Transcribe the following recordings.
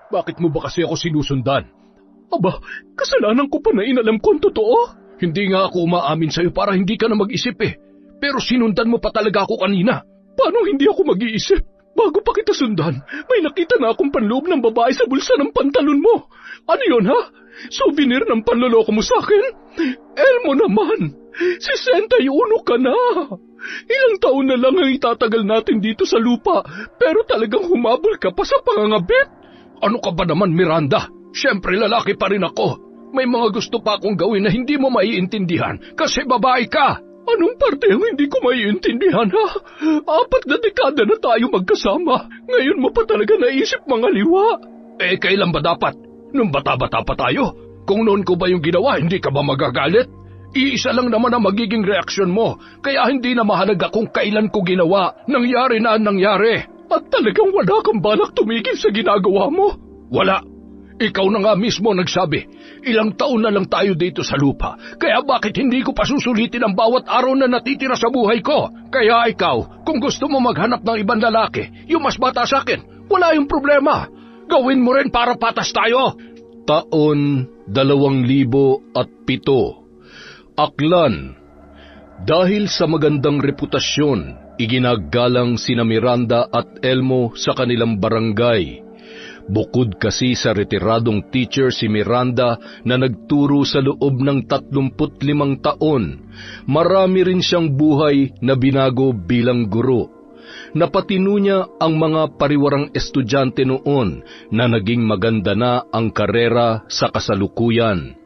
Bakit mo ba kasi ako sinusundan? Aba, kasalanan ko pa na inalam ko ang totoo. Hindi nga ako umaamin sa'yo para hindi ka na mag-isip eh. Pero sinundan mo pa talaga ako kanina. Paano hindi ako mag-iisip? Bago pa kita sundan, may nakita na akong panloob ng babae sa bulsa ng pantalon mo. Ano yun ha? Souvenir ng panloloko mo sa akin? Elmo naman, 61 ka na. Ilang taon na lang ang itatagal natin dito sa lupa, pero talagang humabol ka pa sa pangangabit. Ano ka ba naman, Miranda? Siyempre lalaki pa rin ako. May mga gusto pa akong gawin na hindi mo maiintindihan kasi babae ka. Anong parte ang hindi ko maiintindihan, ha? 4 na dekada na tayo magkasama. Ngayon mo pa talaga naisip mga liwa. Eh, kailan ba dapat? Nung bata-bata pa tayo? Kung noon ko ba yung ginawa, hindi ka ba magagalit? Iisa lang naman ang magiging reaksyon mo, kaya hindi na mahalaga kung kailan ko ginawa. Nangyari na ang nangyari. At talagang wala kang balak tumigil sa ginagawa mo? Wala. Ikaw na nga mismo nagsabi, ilang taon na lang tayo dito sa lupa, kaya bakit hindi ko pasusulitin ang bawat araw na natitira sa buhay ko? Kaya ikaw, kung gusto mo maghanap ng ibang lalaki, yung mas bata sa akin, wala yung problema. Gawin mo rin para patas tayo. Taon 2007. Aklan. Dahil sa magandang reputasyon, iginagalang sina Miranda at Elmo sa kanilang barangay. Bukod kasi sa retiradong teacher si Miranda na nagturo sa loob ng 35 taon, marami rin siyang buhay na binago bilang guro. Napatino niya ang mga pariwarang estudyante noon na naging maganda na ang karera sa kasalukuyan.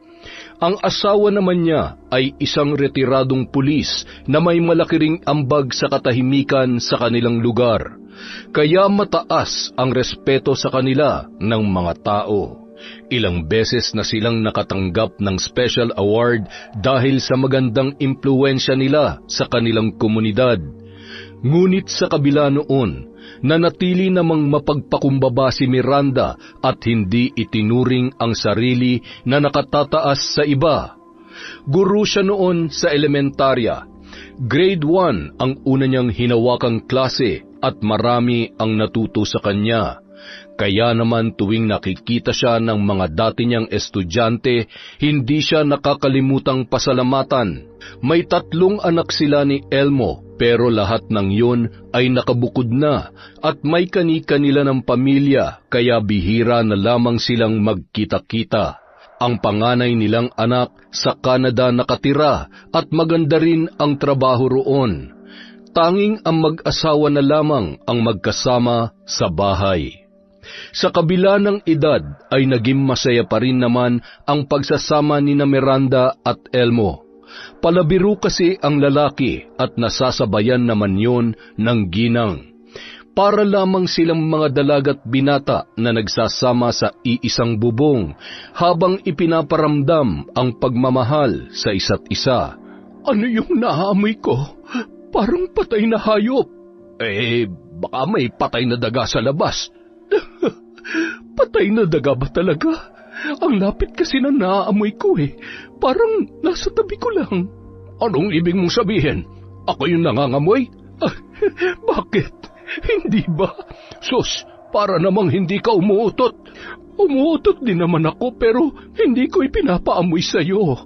Ang asawa naman niya ay isang retiradong pulis na may malaki ring ambag sa katahimikan sa kanilang lugar. Kaya mataas ang respeto sa kanila ng mga tao. Ilang beses na silang nakatanggap ng special award dahil sa magandang impluwensya nila sa kanilang komunidad. Ngunit sa kabila noon, nanatili namang mapagpakumbaba si Miranda at hindi itinuring ang sarili na nakatataas sa iba. Guro siya noon sa elementarya. Grade 1 ang una niyang hinawakang klase at marami ang natuto sa kanya. Kaya naman tuwing nakikita siya ng mga dati niyang estudyante, hindi siya nakakalimutang pasalamatan. May 3 anak sila ni Elmo, pero lahat ng yun ay nakabukod na at may kani-kanila ng pamilya, kaya bihira na lamang silang magkita-kita. Ang panganay nilang anak sa Canada nakatira at maganda rin ang trabaho roon. Tanging ang mag-asawa na lamang ang magkasama sa bahay. Sa kabila ng edad ay naging masaya pa rin naman ang pagsasama ni Miranda at Elmo. Palabiro kasi ang lalaki at nasasabayan naman yon ng ginang. Para lamang silang mga dalagat binata na nagsasama sa iisang bubong habang ipinaparamdam ang pagmamahal sa isa't isa. Ano yung naamoy ko? Parang patay na hayop. Eh, baka may patay na daga sa labas. Patay na daga ba talaga? Ang lapit kasi na naaamoy ko eh. Parang nasa tabi ko lang. Anong ibig mong sabihin? Ako yung nangangamoy? Bakit? Hindi ba? Sus, para namang hindi ka umuutot. Umuutot din naman ako pero hindi ko ipinapaamoy sa'yo.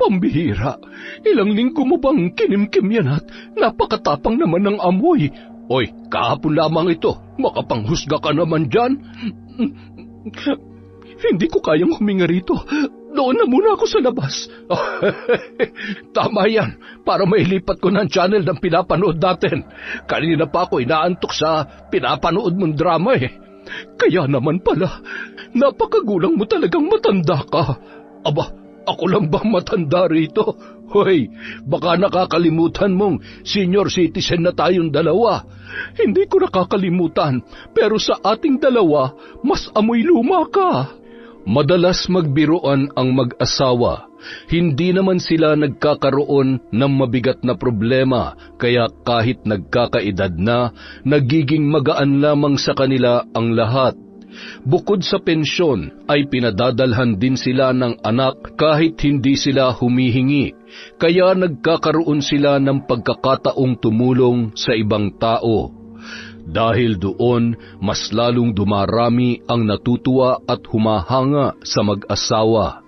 Pambihira, ilang linggo mo bang kinimkim yan at napakatapang naman ng amoy? Oy, kahapon lamang ito, makapanghusga ka naman dyan. Hindi ko kayang huminga rito. Doon na muna ako sa labas. Tama yan, para mailipat ko ng channel ng pinapanood natin. Kanina pa ako inaantok sa pinapanood mong drama eh. Kaya naman pala, napakagulang mo talagang matanda ka. Aba, ako lang bang matanda rito? Hoy, baka nakakalimutan mong senior citizen na tayong dalawa. Hindi ko nakakalimutan, pero sa ating dalawa, mas amoy luma ka. Madalas magbiruan ang mag-asawa. Hindi naman sila nagkakaroon ng mabigat na problema, kaya kahit nagkakaedad na, nagiging magaan lamang sa kanila ang lahat. Bukod sa pensyon, ay pinadadalhan din sila ng anak kahit hindi sila humihingi, kaya nagkakaroon sila ng pagkakataong tumulong sa ibang tao. Dahil doon, mas lalong dumarami ang natutuwa at humahanga sa mag-asawa.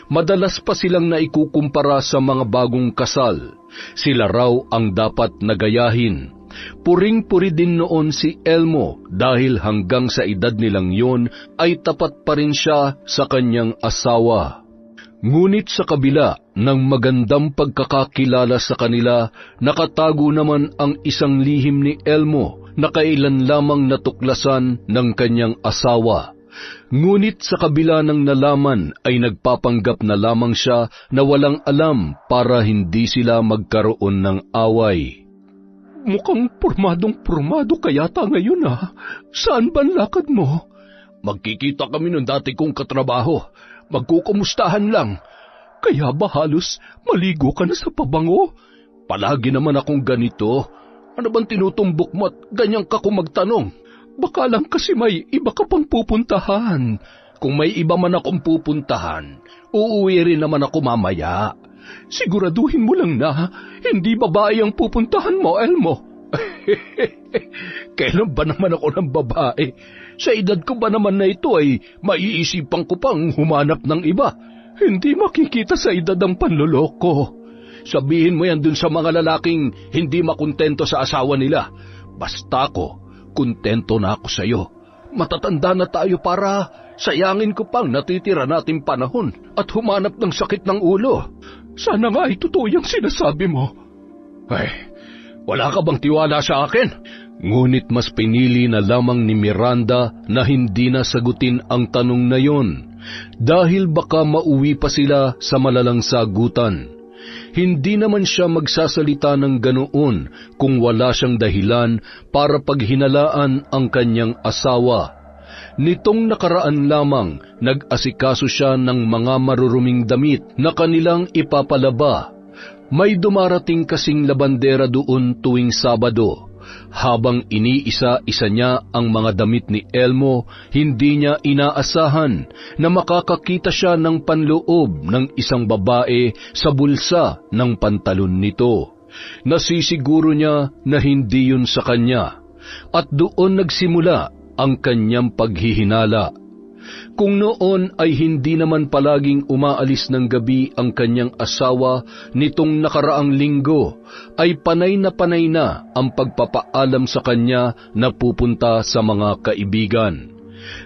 Madalas pa silang naikukumpara sa mga bagong kasal. Sila raw ang dapat nagayahin. Puring-puri din noon si Elmo dahil hanggang sa edad nilang yon ay tapat pa rin siya sa kanyang asawa. Ngunit sa kabila ng magandang pagkakakilala sa kanila, nakatago naman ang isang lihim ni Elmo na kailan lamang natuklasan ng kanyang asawa. Ngunit sa kabila ng nalaman ay nagpapanggap na lamang siya na walang alam para hindi sila magkaroon ng away. Mukhang pormadong-pormado ka yata ngayon ah. Saan ba ang lakad mo? Magkikita kami ng dati kong katrabaho. Magkukumustahan lang. Kaya ba halos maligo ka na sa pabango? Palagi naman akong ganito. Ano bang tinutumbok mo at ganyan ka kung magtanong? Baka lang kasi may iba ka pang pupuntahan. Kung may iba man akong pupuntahan, uuwi rin naman ako mamaya. Siguraduhin mo lang na hindi babae ang pupuntahan mo, Elmo. Kailan ba naman ako ng babae? Sa edad ko ba naman na ito ay maiisipan ko pang humanap ng iba? Hindi makikita sa edad ang panloloko. Sabihin mo yan dun sa mga lalaking hindi makontento sa asawa nila. Basta ako, kontento na ako sa'yo. Matatanda na tayo para sayangin ko pang natitira nating panahon at humanap ng sakit ng ulo. Sana nga ay totoo yung sinasabi mo. Ay, wala ka bang tiwala sa akin? Ngunit mas pinili na lamang ni Miranda na hindi na sagutin ang tanong na yon dahil baka mauwi pa sila sa malalang sagutan. Hindi naman siya magsasalita ng ganoon kung wala siyang dahilan para paghinalaan ang kanyang asawa. Nitong nakaraan lamang, nag-asikaso siya ng mga maruruming damit na kanilang ipapalaba. May dumarating kasing labandera doon tuwing Sabado. Habang iniisa-isa niya ang mga damit ni Elmo, hindi niya inaasahan na makakakita siya ng panloob ng isang babae sa bulsa ng pantalon nito. Nasisiguro niya na hindi yun sa kanya, at doon nagsimula ang kanyang paghihinala. Kung noon ay hindi naman palaging umaalis ng gabi ang kanyang asawa, nitong nakaraang linggo ay panay na ang pagpapaalam sa kanya na pupunta sa mga kaibigan.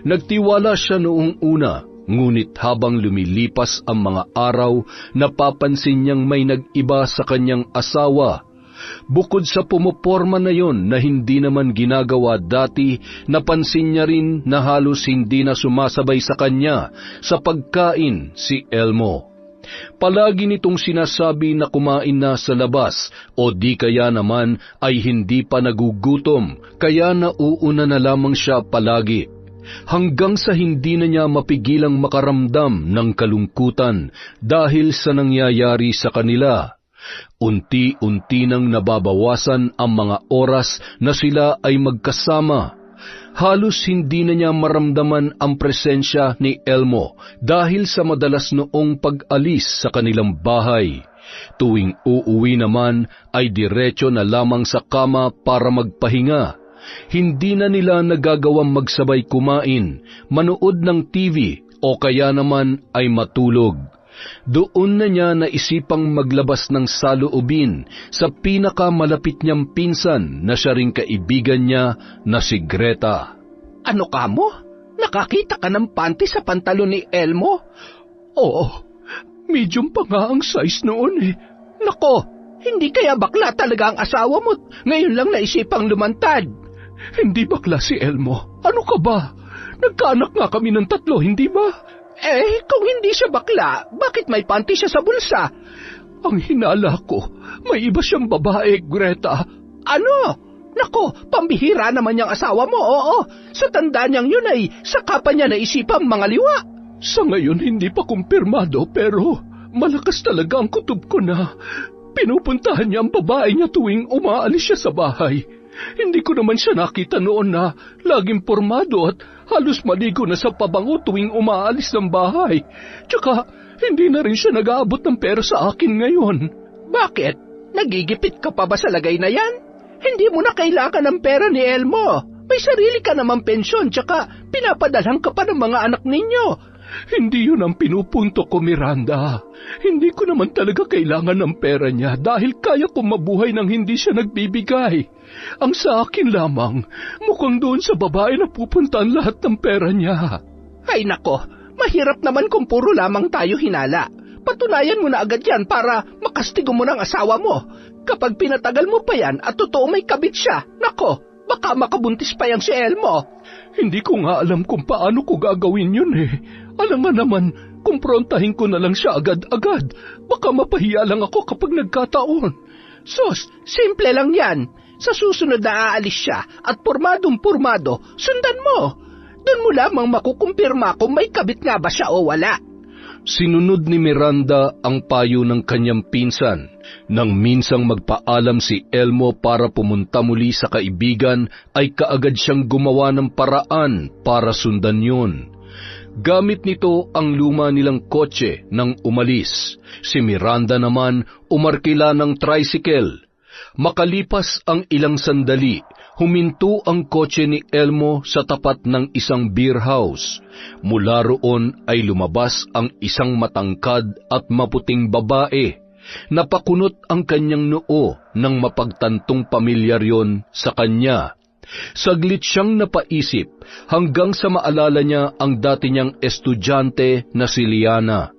Nagtiwala siya noong una, ngunit habang lumilipas ang mga araw, napapansin niyang may nag-iba sa kanyang asawa. Bukod sa pumoporma na yon na hindi naman ginagawa dati, napansin niya rin na halos hindi na sumasabay sa kanya sa pagkain si Elmo. Palagi nitong sinasabi na kumain na sa labas o di kaya naman ay hindi pa nagugutom, kaya nauuna na lamang siya palagi. Hanggang sa hindi na niya mapigilang makaramdam ng kalungkutan dahil sa nangyayari sa kanila. Unti-unti nang nababawasan ang mga oras na sila ay magkasama. Halos hindi na niya maramdaman ang presensya ni Elmo dahil sa madalas noong pag-alis sa kanilang bahay. Tuwing uuwi naman ay diretso na lamang sa kama para magpahinga. Hindi na nila nagagawang magsabay kumain, manood ng TV o kaya naman ay matulog. Doon na niya naisipang maglabas ng saloobin sa pinakamalapit niyang pinsan na siya ring kaibigan niya na si Greta. Ano ka mo? Nakakita ka ng panty sa pantalon ni Elmo? Oo, medium pa nga ang size noon eh. Nako, hindi kaya bakla talaga ang asawa mo? Ngayon lang naisipang lumantad. Hindi bakla si Elmo. Ano ka ba? Nagkaanak nga kami ng 3, hindi ba? Eh, kung hindi siya bakla, bakit may panty siya sa bulsa? Ang hinala ko, may iba siyang babae, Greta. Ano? Nako, pambihira naman niyang asawa mo, oo. Sa tanda niyang yun ay saka pa niya naisipang mga liwa. Sa ngayon hindi pa kumpirmado pero malakas talaga ang kutob ko na pinupuntahan niya ang babae niya tuwing umaalis siya sa bahay. Hindi ko naman siya nakita noon na laging pormado at halos maligo na sa pabango tuwing umaalis ng bahay. Tsaka hindi na rin siya nag-aabot ng pera sa akin ngayon. Bakit? Nagigipit ka pa ba sa lagay na yan? Hindi mo na kailangan ng pera ni Elmo. May sarili ka namang pensyon, tsaka pinapadalhan ka pa ng mga anak ninyo. Hindi yun ang pinupunto ko, Miranda. Hindi ko naman talaga kailangan ng pera niya dahil kaya kong mabuhay nang hindi siya nagbibigay. Ang sa akin lamang, mukhang doon sa babae na pupunta ang lahat ng pera niya. Ay nako, mahirap naman kung puro lamang tayo hinala. Patunayan mo na agad yan para makastigo mo ng asawa mo. Kapag pinatagal mo pa yan at totoo may kabit siya, nako, baka makabuntis pa yang si Elmo. Hindi ko nga alam kung paano ko gagawin yun eh. Alam nga naman, kumprontahin ko na lang siya agad-agad. Baka mapahiya lang ako kapag nagkataon. Sus, simple lang yan. Sa susunod na aalis siya at pormadong-pormado, sundan mo. Doon mo lamang makukumpirma kung may kabit nga ba siya o wala. Sinunod ni Miranda ang payo ng kanyang pinsan. Nang minsang magpaalam si Elmo para pumunta muli sa kaibigan, ay kaagad siyang gumawa ng paraan para sundan yun. Gamit nito ang luma nilang kotse nang umalis. Si Miranda naman umarkila ng tricycle. Makalipas ang ilang sandali, huminto ang kotse ni Elmo sa tapat ng isang beer house. Mula roon ay lumabas ang isang matangkad at maputing babae. Napakunot ang kanyang noo nang mapagtantong pamilyar yon sa kanya. Saglit siyang napaisip hanggang sa maalala niya ang dati niyang estudyante na si Liana.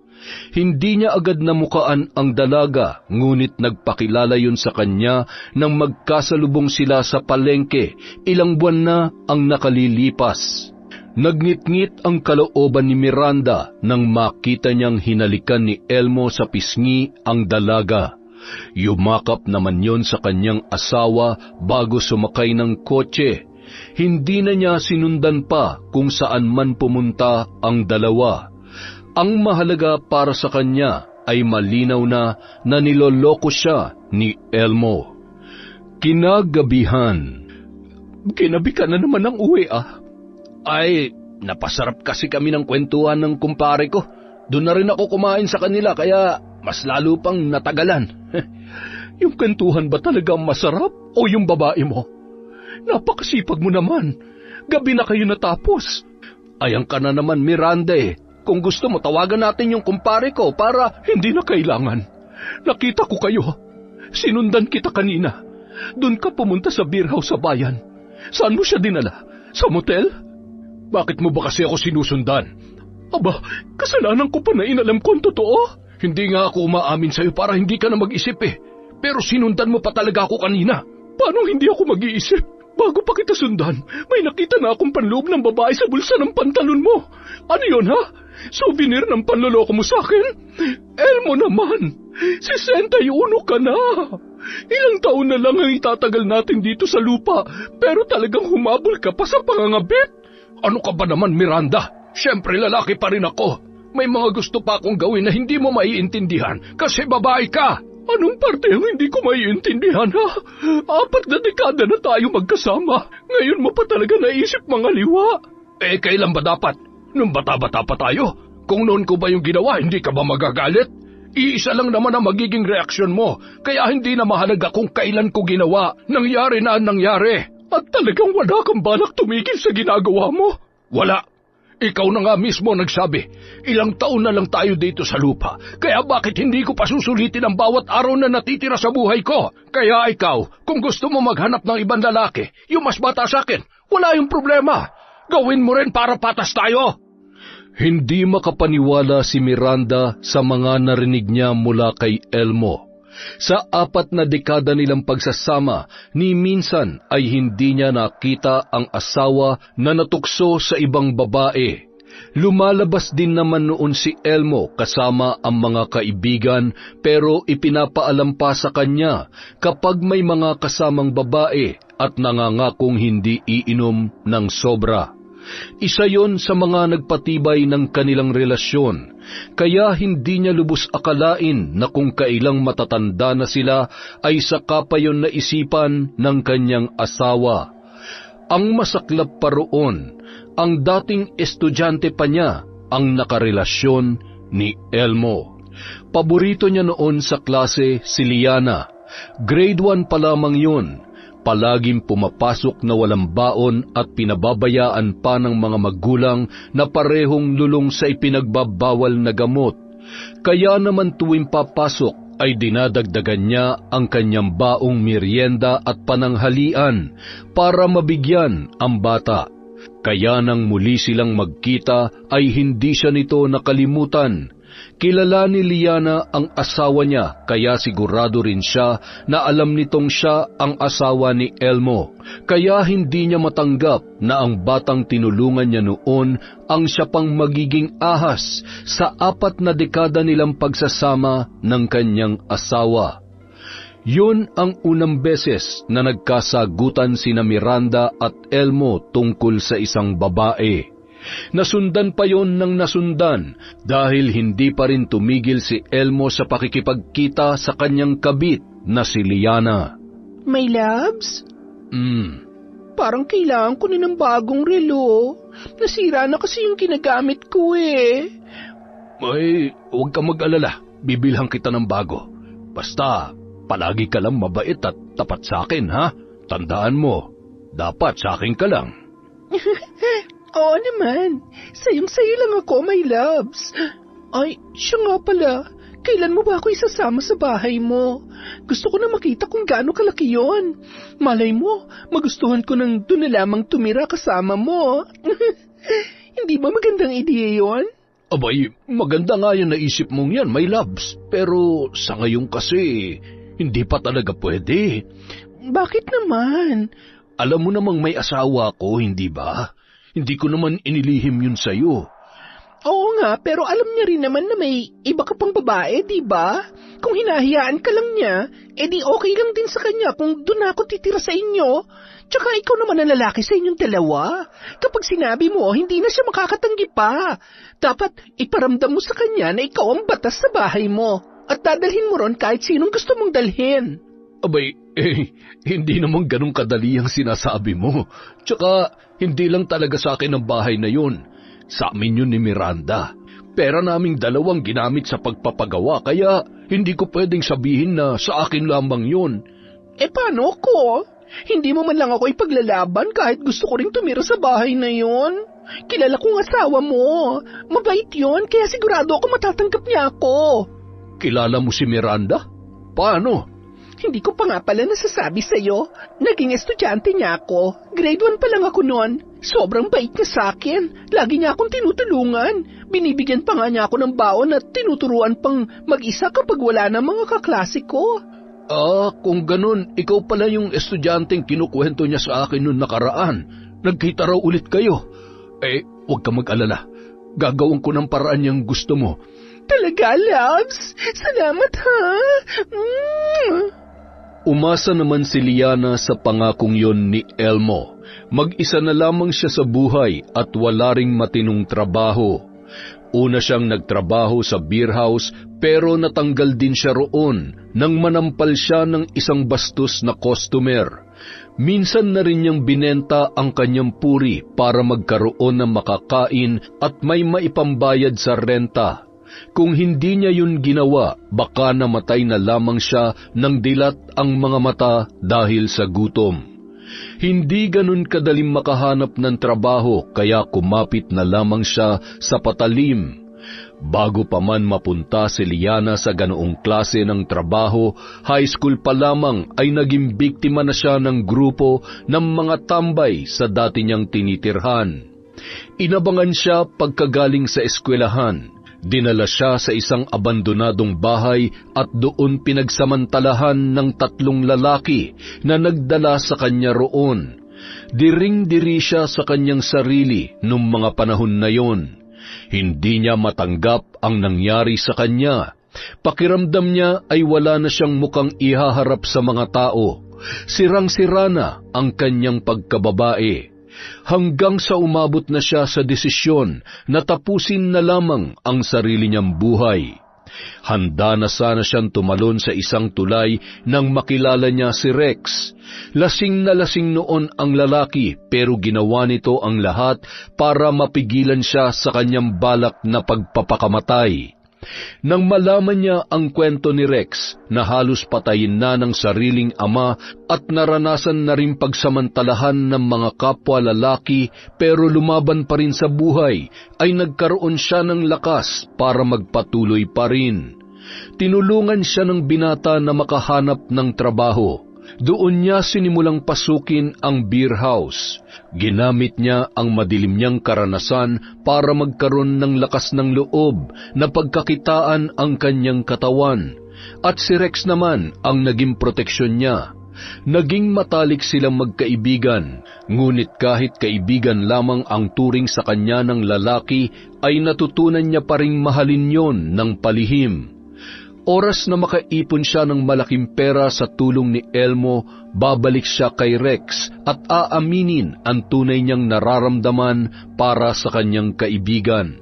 Hindi niya agad namukaan ang dalaga, ngunit nagpakilala yun sa kanya nang magkasalubong sila sa palengke. Ilang buwan na ang nakalilipas. Nagnitngit ang kalooban ni Miranda nang makita niyang hinalikan ni Elmo sa pisngi ang dalaga. Yumakap naman yon sa kanyang asawa bago sumakay ng kotse. Hindi na niya sinundan pa kung saan man pumunta ang dalawa. Ang mahalaga para sa kanya ay malinaw na niloloko siya ni Elmo. Kinagabihan. Ginabi ka na naman ng uwi Ay, napasarap kasi kami ng kwentuhan ng kumpare ko. Doon na rin ako kumain sa kanila kaya mas lalo pang natagalan. Yung kwentuhan ba talagang masarap o yung babae mo? Napakasipag mo naman. Gabi na kayo natapos. Ayan ka na naman, Miranda eh. Kung gusto mo, tawagan natin yung kumpare ko para... Hindi na kailangan. Nakita ko kayo. Sinundan kita kanina. Doon ka pumunta sa beer house sa bayan. Saan mo siya dinala? Sa motel? Bakit mo ba kasi ako sinusundan? Aba, kasalanan ko pa na inalam ko ang totoo. Hindi nga ako umaamin sa'yo para hindi ka na mag-isip eh. Pero sinundan mo pa talaga ako kanina. Paano hindi ako mag-iisip? Bago pa kita sundan, may nakita na akong panloob ng babae sa bulsa ng pantalon mo. Ano yun ha? Souvenir ng panloloko mo sa akin? Elmo naman, 61 ka na. Ilang taon na lang ang itatagal natin dito sa lupa, pero talagang humabol ka pa sa pangangabit. Ano ka ba naman, Miranda? Siyempre lalaki pa rin ako. May mga gusto pa akong gawin na hindi mo maiintindihan kasi babae ka. Anong parte ang hindi ko maiintindihan, ha? 4 na dekada na tayo magkasama. Ngayon mo pa talaga naisip mga liwa. Eh, kailan ba dapat? Nung bata-bata pa tayo? Kung noon ko ba yung ginawa, hindi ka ba magagalit? Iisa lang naman ang magiging reaksyon mo, kaya hindi na mahalaga kung kailan ko ginawa. Nangyari na ang nangyari. At talagang wala kang balak tumigil sa ginagawa mo? Wala. Ikaw na nga mismo nagsabi, ilang taon na lang tayo dito sa lupa, kaya bakit hindi ko pasusulitin ang bawat araw na natitira sa buhay ko? Kaya ikaw, kung gusto mo maghanap ng ibang lalaki, yung mas bata sa akin, wala yung problema. Gawin mo rin para patas tayo. Hindi makapaniwala si Miranda sa mga narinig niya mula kay Elmo. Sa 4 na dekada nilang pagsasama, ni minsan ay hindi niya nakita ang asawa na natukso sa ibang babae. Lumalabas din naman noon si Elmo kasama ang mga kaibigan pero ipinapaalam pa sa kanya kapag may mga kasamang babae at nangangakong hindi iinom ng sobra. Isa yon sa mga nagpatibay ng kanilang relasyon, kaya hindi niya lubos akalain na kung kailang matatanda na sila ay saka pa yon naisipan ng kanyang asawa. Ang masaklap pa roon, ang dating estudyante pa niya ang nakarelasyon ni Elmo. Paborito niya noon sa klase si Liana. Grade 1 pa lamang yun. palaging pumapasok na walang baon at pinababayaan pa ng mga magulang na parehong lulong sa ipinagbabawal na gamot. Kaya naman tuwing papasok ay dinadagdagan niya ang kanyang baong merienda at pananghalian para mabigyan ang bata. Kaya nang muli silang magkita ay hindi siya nito nakalimutan. Kilala ni Liana ang asawa niya, kaya sigurado rin siya na alam nitong siya ang asawa ni Elmo. Kaya hindi niya matanggap na ang batang tinulungan niya noon ang siya pang magiging ahas sa 4 na dekada nilang pagsasama ng kanyang asawa. Yun ang unang beses na nagkasagutan sina Miranda at Elmo tungkol sa isang babae. Nasundan pa yon ng nasundan dahil hindi pa rin tumigil si Elmo sa pakikipagkita sa kanyang kabit na si Liana. My loves? Parang kailangan ko na ng bagong relo. Nasira na kasi yung ginagamit ko eh. Ay, huwag ka mag-alala. Bibilhan kita ng bago. Basta, palagi ka lang mabait at tapat sa akin, ha? Tandaan mo, dapat sa akin ka lang. Oo naman. Sayong-sayo lang ako, my loves. Ay, siya nga pala. Kailan mo ba ako isasama sa bahay mo? Gusto ko na makita kung gaano kalaki yon. Malay mo, magustuhan ko nang doon na lamang tumira kasama mo. Hindi ba magandang ideya yon? Abay, maganda nga yung naisip mong yan, my loves. Pero sa ngayon kasi, hindi pa talaga pwede. Bakit naman? Alam mo namang may asawa ko, hindi ba? Hindi ko naman inilihim yun sa'yo. Oo nga, pero alam niya rin naman na may iba ka pang babae, di ba? Kung hinahayaan ka lang niya, edi okay lang din sa kanya kung doon ako titira sa inyo. Tsaka ikaw naman ang lalaki sa inyong dalawa. Kapag sinabi mo, hindi na siya makakatanggi pa. Dapat iparamdam mo sa kanya na ikaw ang batas sa bahay mo. At dadalhin mo ron kahit sinong gusto mong dalhin. Abay, hindi naman ganun kadali ang sinasabi mo. Tsaka, hindi lang talaga sa akin ang bahay na yun. Sa amin yun ni Miranda. Pera naming dalawang ginamit sa pagpapagawa, kaya hindi ko pwedeng sabihin na sa akin lamang yun. Paano ko? Hindi mo man lang ako ipaglalaban kahit gusto ko rin tumira sa bahay na yun. Kilala kong asawa mo. Mabait yun, kaya sigurado ako matatanggap niya ako. Kilala mo si Miranda? Paano? Hindi ko pa nga pala nasasabi sa'yo. Naging estudyante niya ako. Grade 1 pa lang ako noon. Sobrang bait niya sa akin. Lagi niya akong tinutulungan. Binibigyan pa nga niya ako ng baon at tinuturuan pang mag-isa kapag wala na mga kaklase ko. Kung ganun, ikaw pala yung estudyanteng kinukwento niya sa akin noon nakaraan. Nagkita raw ulit kayo. Huwag ka mag-alala. Gagawin ko ng paraan yung gusto mo. Talaga, loves? Salamat, ha? Umasa naman si Liana sa pangakong yon ni Elmo. Mag-isa na lamang siya sa buhay at wala ring matinong trabaho. Una siyang nagtrabaho sa beer house pero natanggal din siya roon nang manampal siya ng isang bastos na customer. Minsan na rin niyang binenta ang kanyang puri para magkaroon ng makakain at may maipambayad sa renta. Kung hindi niya yun ginawa, baka namatay na lamang siya ng dilat ang mga mata dahil sa gutom. Hindi ganun kadaling makahanap ng trabaho kaya kumapit na lamang siya sa patalim. Bago pa man mapunta si Liana sa ganoong klase ng trabaho, high school pa lamang ay naging biktima na siya ng grupo ng mga tambay sa dati niyang tinitirhan. Inabangan siya pagkagaling sa eskwelahan. Dinala siya sa isang abandonadong bahay at doon pinagsamantalahan ng 3 lalaki na nagdala sa kanya roon. Diring-diri siya sa kanyang sarili nung mga panahon na yon. Hindi niya matanggap ang nangyari sa kanya. Pakiramdam niya ay wala na siyang mukhang ihaharap sa mga tao. Sirang-sira na ang kanyang pagkababae. Hanggang sa umabot na siya sa desisyon na tapusin na lamang ang sarili niyang buhay. Handa na sana siyang tumalon sa isang tulay nang makilala niya si Rex. Lasing na lasing noon ang lalaki pero ginawa nito ang lahat para mapigilan siya sa kanyang balak na pagpapakamatay. Nang malaman niya ang kwento ni Rex na halos patayin na ng sariling ama at naranasan na rin pagsamantalahan ng mga kapwa lalaki pero lumaban pa rin sa buhay, ay nagkaroon siya ng lakas para magpatuloy pa rin. Tinulungan siya ng binata na makahanap ng trabaho. Doon niya sinimulang pasukin ang beer house. Ginamit niya ang madilim niyang karanasan para magkaroon ng lakas ng loob na pagkakitaan ang kanyang katawan. At si Rex naman ang naging proteksyon niya. Naging matalik silang magkaibigan, ngunit kahit kaibigan lamang ang turing sa kanya ng lalaki, ay natutunan niya pa ring mahalin yon ng palihim. Oras na makaipon siya ng malaking pera sa tulong ni Elmo, babalik siya kay Rex at aaminin ang tunay niyang nararamdaman para sa kanyang kaibigan.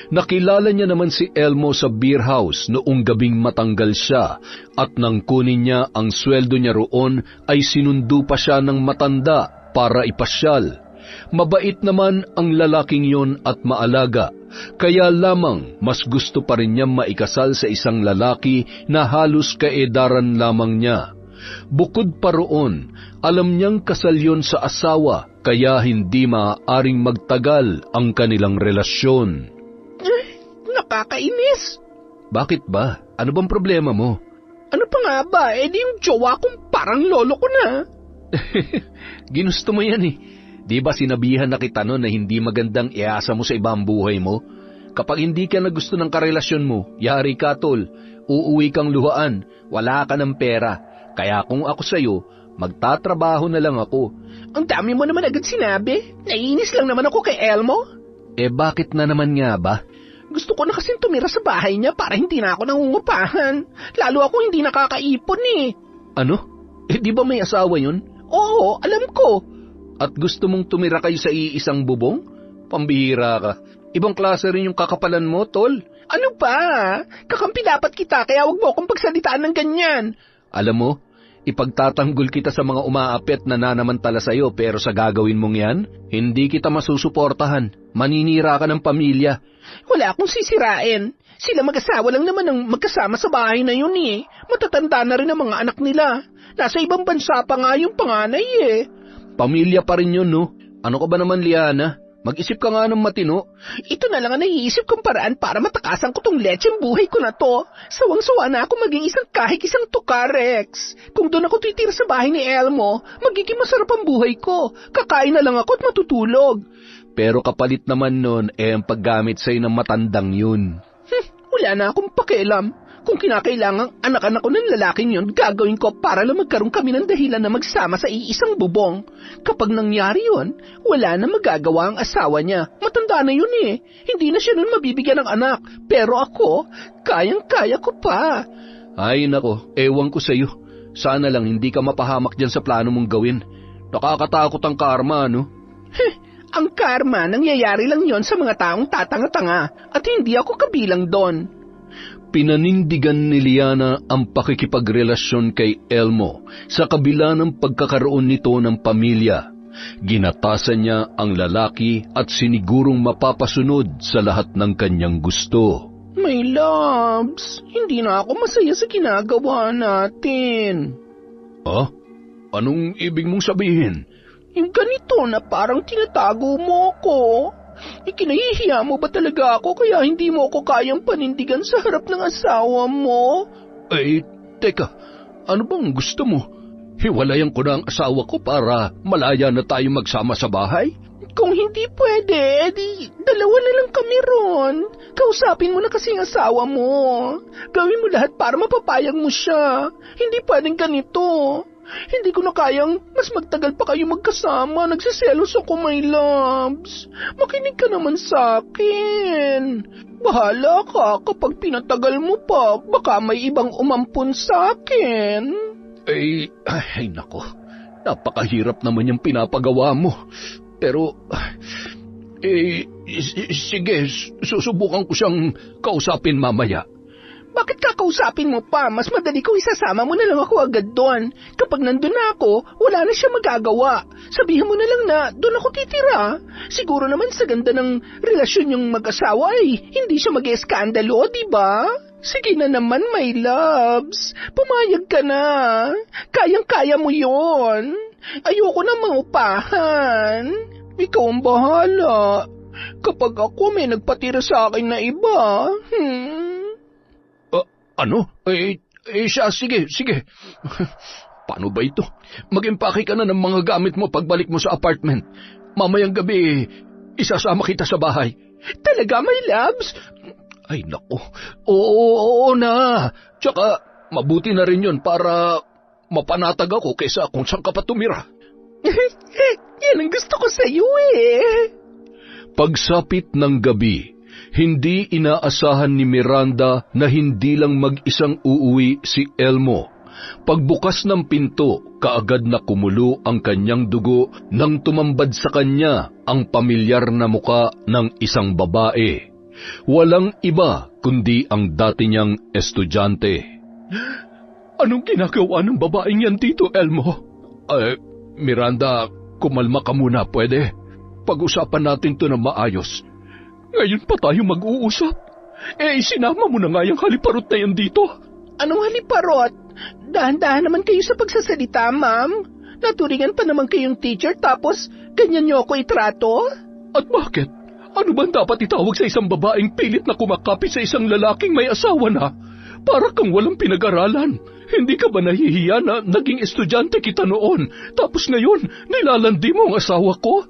Nakilala niya naman si Elmo sa beer house noong gabing matanggal siya at nang kunin niya ang sweldo niya roon ay sinundo pa siya ng matanda para ipasyal. Mabait naman ang lalaking yon at maalaga, kaya lamang mas gusto pa rin niya maikasal sa isang lalaki na halos kaedaran lamang niya. Bukod pa roon, alam niyang kasal yon sa asawa, kaya hindi maaaring magtagal ang kanilang relasyon. Nakakainis! Bakit ba? Ano bang problema mo? Ano pa nga ba? Di yung jowa kong parang lolo ko na. Ginusto mo yan eh. Di ba sinabihan na kita noon na hindi magandang iasa mo sa ibang buhay mo? Kapag hindi ka na gusto ng karelasyon mo, yari ka tol, uuwi kang luhaan, wala ka ng pera. Kaya kung ako sa'yo, magtatrabaho na lang ako. Ang dami mo naman agad sinabi. Naiinis lang naman ako kay Elmo. Bakit na naman nga ba? Gusto ko na kasing tumira sa bahay niya para hindi na ako nangungupahan. Lalo ako hindi nakakaipon eh. Ano? Di ba may asawa yun? Oo, alam ko. At gusto mong tumira kayo sa iisang bubong? Pambihira ka. Ibang klase rin yung kakapalan mo, tol. Ano ba? Kakampi dapat kita, kaya wag mo akong pagsalitaan ng ganyan. Alam mo, ipagtatanggol kita sa mga umaapit na nanamantala sa'yo, pero sa gagawin mong yan, hindi kita masusuportahan. Maninira ka ng pamilya. Wala akong sisirain. Sila mag-asawa lang naman ang magkasama sa bahay na yun eh. Matatanda na rin ang mga anak nila. Nasa ibang bansa pa nga yung panganay eh. Pamilya pa rin yun, no? Ano ka ba naman, Liana? Mag-isip ka nga ng matino. Ito na lang ang naiisip kong paraan para matakasan ko tong lecheng buhay ko na to. Sawang-sawa na ako maging isang tuka, Rex. Kung doon ako titira sa bahay ni Elmo, magiging masarap ang buhay ko. Kakain na lang ako at matutulog. Pero kapalit naman nun, ang paggamit sa'yo ng matandang yun. Wala na akong pakialam. Kung kinakailangang anak-anak ko ng lalaking yun, gagawin ko para lang magkaroon kami ng dahilan na magsama sa iisang bubong. Kapag nangyari yun, wala na magagawa ang asawa niya. Matanda na yun eh. Hindi na siya nun mabibigyan ng anak. Pero ako, kayang-kaya ko pa. Ay nako, ewan ko sa'yo. Sana lang hindi ka mapahamak dyan sa plano mong gawin. Nakakatakot ang karma, no? Ang karma, nangyayari lang yon sa mga taong tatanga-tanga at hindi ako kabilang doon. Pinanindigan ni Liana ang pakikipagrelasyon kay Elmo sa kabila ng pagkakaroon nito ng pamilya. Ginatasan niya ang lalaki at sinigurong mapapasunod sa lahat ng kanyang gusto. My loves, hindi na ako masaya sa ginagawa natin. Ah? Anong ibig mong sabihin? Yung ganito na parang tinatago mo ko. Ikinahihiya mo ba talaga ako kaya hindi mo ako kayang panindigan sa harap ng asawa mo? Teka, ano bang gusto mo? Hiwalayan ko na ang asawa ko para malaya na tayo magsama sa bahay? Kung hindi pwede, edi dalawa na lang kami ron. Kausapin mo na kasi ang asawa mo. Gawin mo lahat para mapapayag mo siya. Hindi pwedeng ganito. Hindi ko na kayang mas magtagal pa kayo magkasama. Nagsiselos ako, my loves. Makinig ka naman sa akin. Bahala ka kapag pinatagal mo pa. Baka may ibang umampun sa akin. Ay nako. Napakahirap naman yung pinapagawa mo. Pero, sige, susubukan ko siyang kausapin mamaya. Bakit kakausapin mo pa? Mas madali kung isasama mo na lang ako agad doon. Kapag nandun na ako, wala na siya magagawa. Sabihin mo na lang na doon ako titira. Siguro naman sa ganda ng relasyon yung mag-asawa ay hindi siya mag-eskandalo, di ba? Sige na naman, my loves. Pumayag ka na. Kayang-kaya mo yon. Ayoko na maupahan. Ikaw ang bahala. Kapag ako may nagpatira sa akin na iba, Ano? Siya, sige. Paano ba ito? Mag-impake ka na ng mga gamit mo pagbalik mo sa apartment. Mamayang gabi, isasama kita sa bahay. Talaga, my loves? Ay, naku. Oo na. Tsaka, mabuti na rin yun para mapanatag ako kaysa kung saan ka pa tumira. Yan ang gusto ko sa'yo eh. Pagsapit ng gabi, hindi inaasahan ni Miranda na hindi lang mag-isang uuwi si Elmo. Pagbukas ng pinto, kaagad na kumulo ang kanyang dugo nang tumambad sa kanya ang pamilyar na muka ng isang babae. Walang iba kundi ang dati niyang estudyante. Anong ginagawa ng babaeng yan dito, Elmo? Miranda, kumalma ka muna, pwede? Pag-usapan natin to ng maayos. Ngayon pa tayo mag-uusap. Sinama mo na nga yung haliparot na yan dito. Anong haliparot? Dahan-dahan naman kayo sa pagsasalita, ma'am. Naturingan pa naman kayong teacher tapos ganyan niyo ako itrato? At bakit? Ano bang dapat itawag sa isang babaeng pilit na kumakapit sa isang lalaking may asawa na? Para kang walang pinag-aralan. Hindi ka ba nahihiya na naging estudyante kita noon, tapos ngayon nilalandi mo ang asawa ko?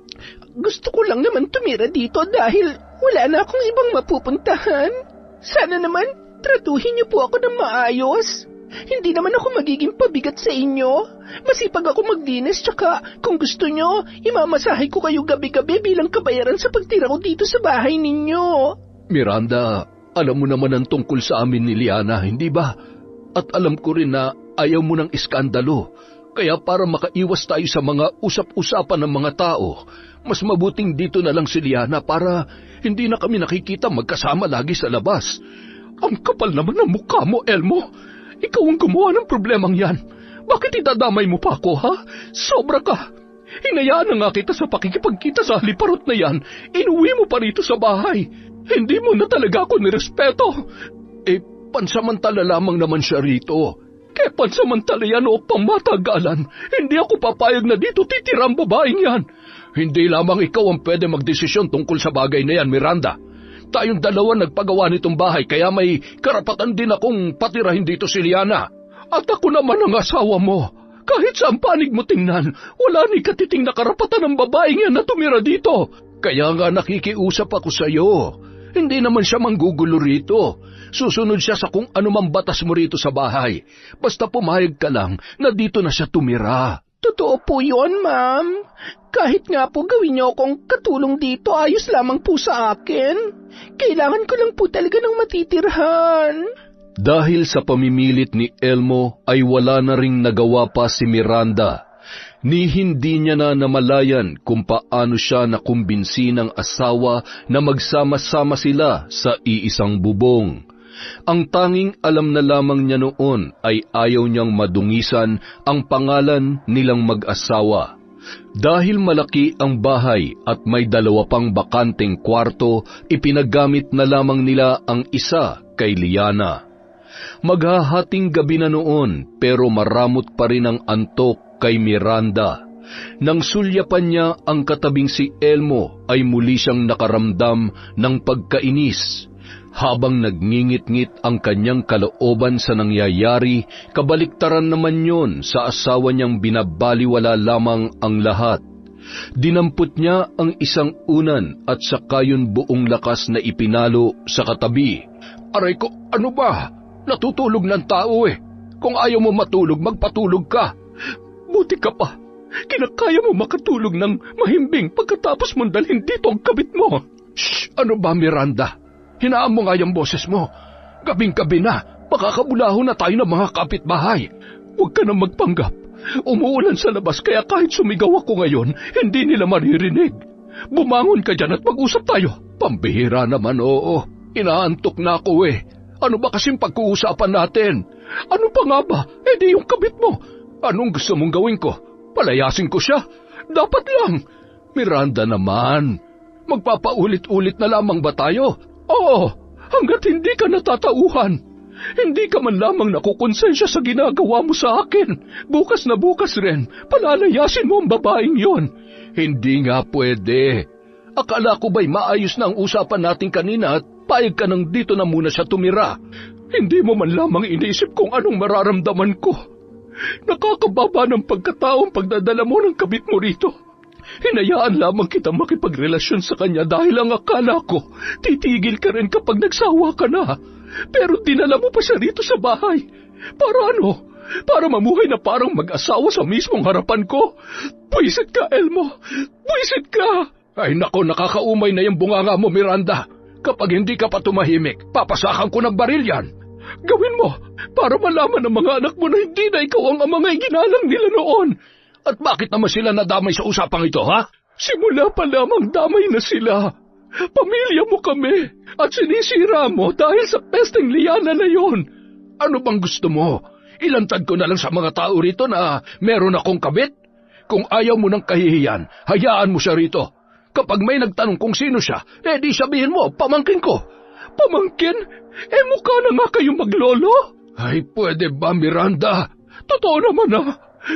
Gusto ko lang naman tumira dito dahil wala na akong ibang mapupuntahan. Sana naman tratuhin niyo po ako ng maayos. Hindi naman ako magiging pabigat sa inyo. Masipag ako maglinis tsaka kung gusto niyo, imamasahe ko kayo gabi-gabi bilang kabayaran sa pagtira ko dito sa bahay ninyo. Miranda, alam mo naman ang tungkol sa amin ni Liana, hindi ba? At alam ko rin na ayaw mo ng iskandalo. Kaya para makaiwas tayo sa mga usap-usapan ng mga tao, mas mabuting dito na lang si Liana para hindi na kami nakikita magkasama lagi sa labas. Ang kapal naman ng mukha mo, Elmo. Ikaw ang gumawa ng problemang yan. Bakit itadamay mo pa ako, ha? Sobra ka. Hinayaan na nga kita sa pakikipagkita sa haliparot na yan. Inuwi mo pa rito sa bahay. Hindi mo na talaga ako nirespeto. Pansamantala lamang naman siya rito. Kaya pansamantala yan o pamatagalan. Hindi ako papayag na dito titira ang babaeng yan. Hindi lamang ikaw ang pwede magdesisyon tungkol sa bagay na yan, Miranda. Tayong dalawa nagpagawa nitong bahay kaya may karapatan din akong patirahin dito si Liana. At ako naman ang asawa mo. Kahit saan panig mo tingnan, wala ni katiting na karapatan ng babaeng yan na tumira dito. Kaya nga nakikiusap ako sa iyo. Hindi naman siya manggugulo rito. Susunod siya sa kung anumang batas mo rito sa bahay. Basta pumayag ka lang na dito na siya tumira. Totoo po yun, ma'am. Kahit nga po gawin niyo akong katulong dito, ayos lamang po sa akin. Kailangan ko lang po talaga ng matitirhan. Dahil sa pamimilit ni Elmo ay wala na ring nagawa pa si Miranda. Ni hindi niya na namalayan kung paano siya nakumbinsi ng asawa na magsama-sama sila sa iisang bubong. Ang tanging alam na lamang niya noon ay ayaw niyang madungisan ang pangalan nilang mag-asawa. Dahil malaki ang bahay at may 2 pang bakanteng kwarto, ipinagamit na lamang nila ang isa kay Liana. Maghahating gabi na noon pero maramot pa rin ang antok kay Miranda. Nang sulyapan niya ang katabing si Elmo ay muli siyang nakaramdam ng pagkainis. Habang nagngingit-ngit ang kanyang kalooban sa nangyayari, kabaliktaran naman yon sa asawa niyang binabaliwala lamang ang lahat. Dinampot niya ang isang unan at saka yun buong lakas na ipinalo sa katabi. Aray ko, ano ba? Natutulog ng tao eh. Kung ayaw mo matulog, magpatulog ka. Buti ka pa. Kinakaya mo makatulog ng mahimbing pagkatapos mong dalhin dito ang kabit mo. Shh! Ano ba, Miranda? Hinaan mo nga yung boses mo. Gabing-gabi na, makakabulaho na tayo ng mga kapitbahay. Huwag ka nang magpanggap. Umuulan sa labas kaya kahit sumigaw ako ngayon, hindi nila maririnig. Bumangon ka dyan at mag-usap tayo. Pambihira naman, oo. Inaantok na ako eh. Ano ba kasing pag-uusapan natin? Ano pa nga ba? Di yung kabit mo. Anong gusto mong gawin ko? Palayasin ko siya? Dapat lang. Miranda naman, magpapaulit-ulit na lamang ba tayo? Oo, hanggat hindi ka natatauhan. Hindi ka man lamang nakukonsensya sa ginagawa mo sa akin. Bukas na bukas rin, palalayasin mo ang babaeng yon. Hindi nga pwede. Akala ko ba'y maayos na ang usapan natin kanina at payag ka nang dito na muna siya tumira? Hindi mo man lamang inisip kung anong mararamdaman ko. Nakakababa ng pagkataong pagdadala mo ng kabit mo rito. Hinayaan lamang kita makipagrelasyon sa kanya dahil ang akala ko, titigil ka rin kapag nagsawa ka na. Pero dinala mo pa siya rito sa bahay. Para ano? Para mamuhay na parang mag-asawa sa mismong harapan ko? Buisit ka, Elmo! Buisit ka! Ay nako, nakakaumay na yung bunganga mo, Miranda. Kapag hindi ka pa tumahimik, papasakan ko ng baril yan. Gawin mo, para malaman ng mga anak mo na hindi na ikaw ang amang ginalang nila noon. At bakit naman sila nadamay sa usapang ito, ha? Simula pa lamang damay na sila. Pamilya mo kami at sinisira mo dahil sa pesteng Liana na yon. Ano bang gusto mo? Ilantad ko na lang sa mga tao rito na meron akong kabit? Kung ayaw mo ng kahihiyan, hayaan mo siya rito. Kapag may nagtanong kung sino siya, di sabihin mo, pamangkin ko. Pamangkin? Mukha na nga kayong maglolo? Ay, pwede ba, Miranda? Totoo naman na.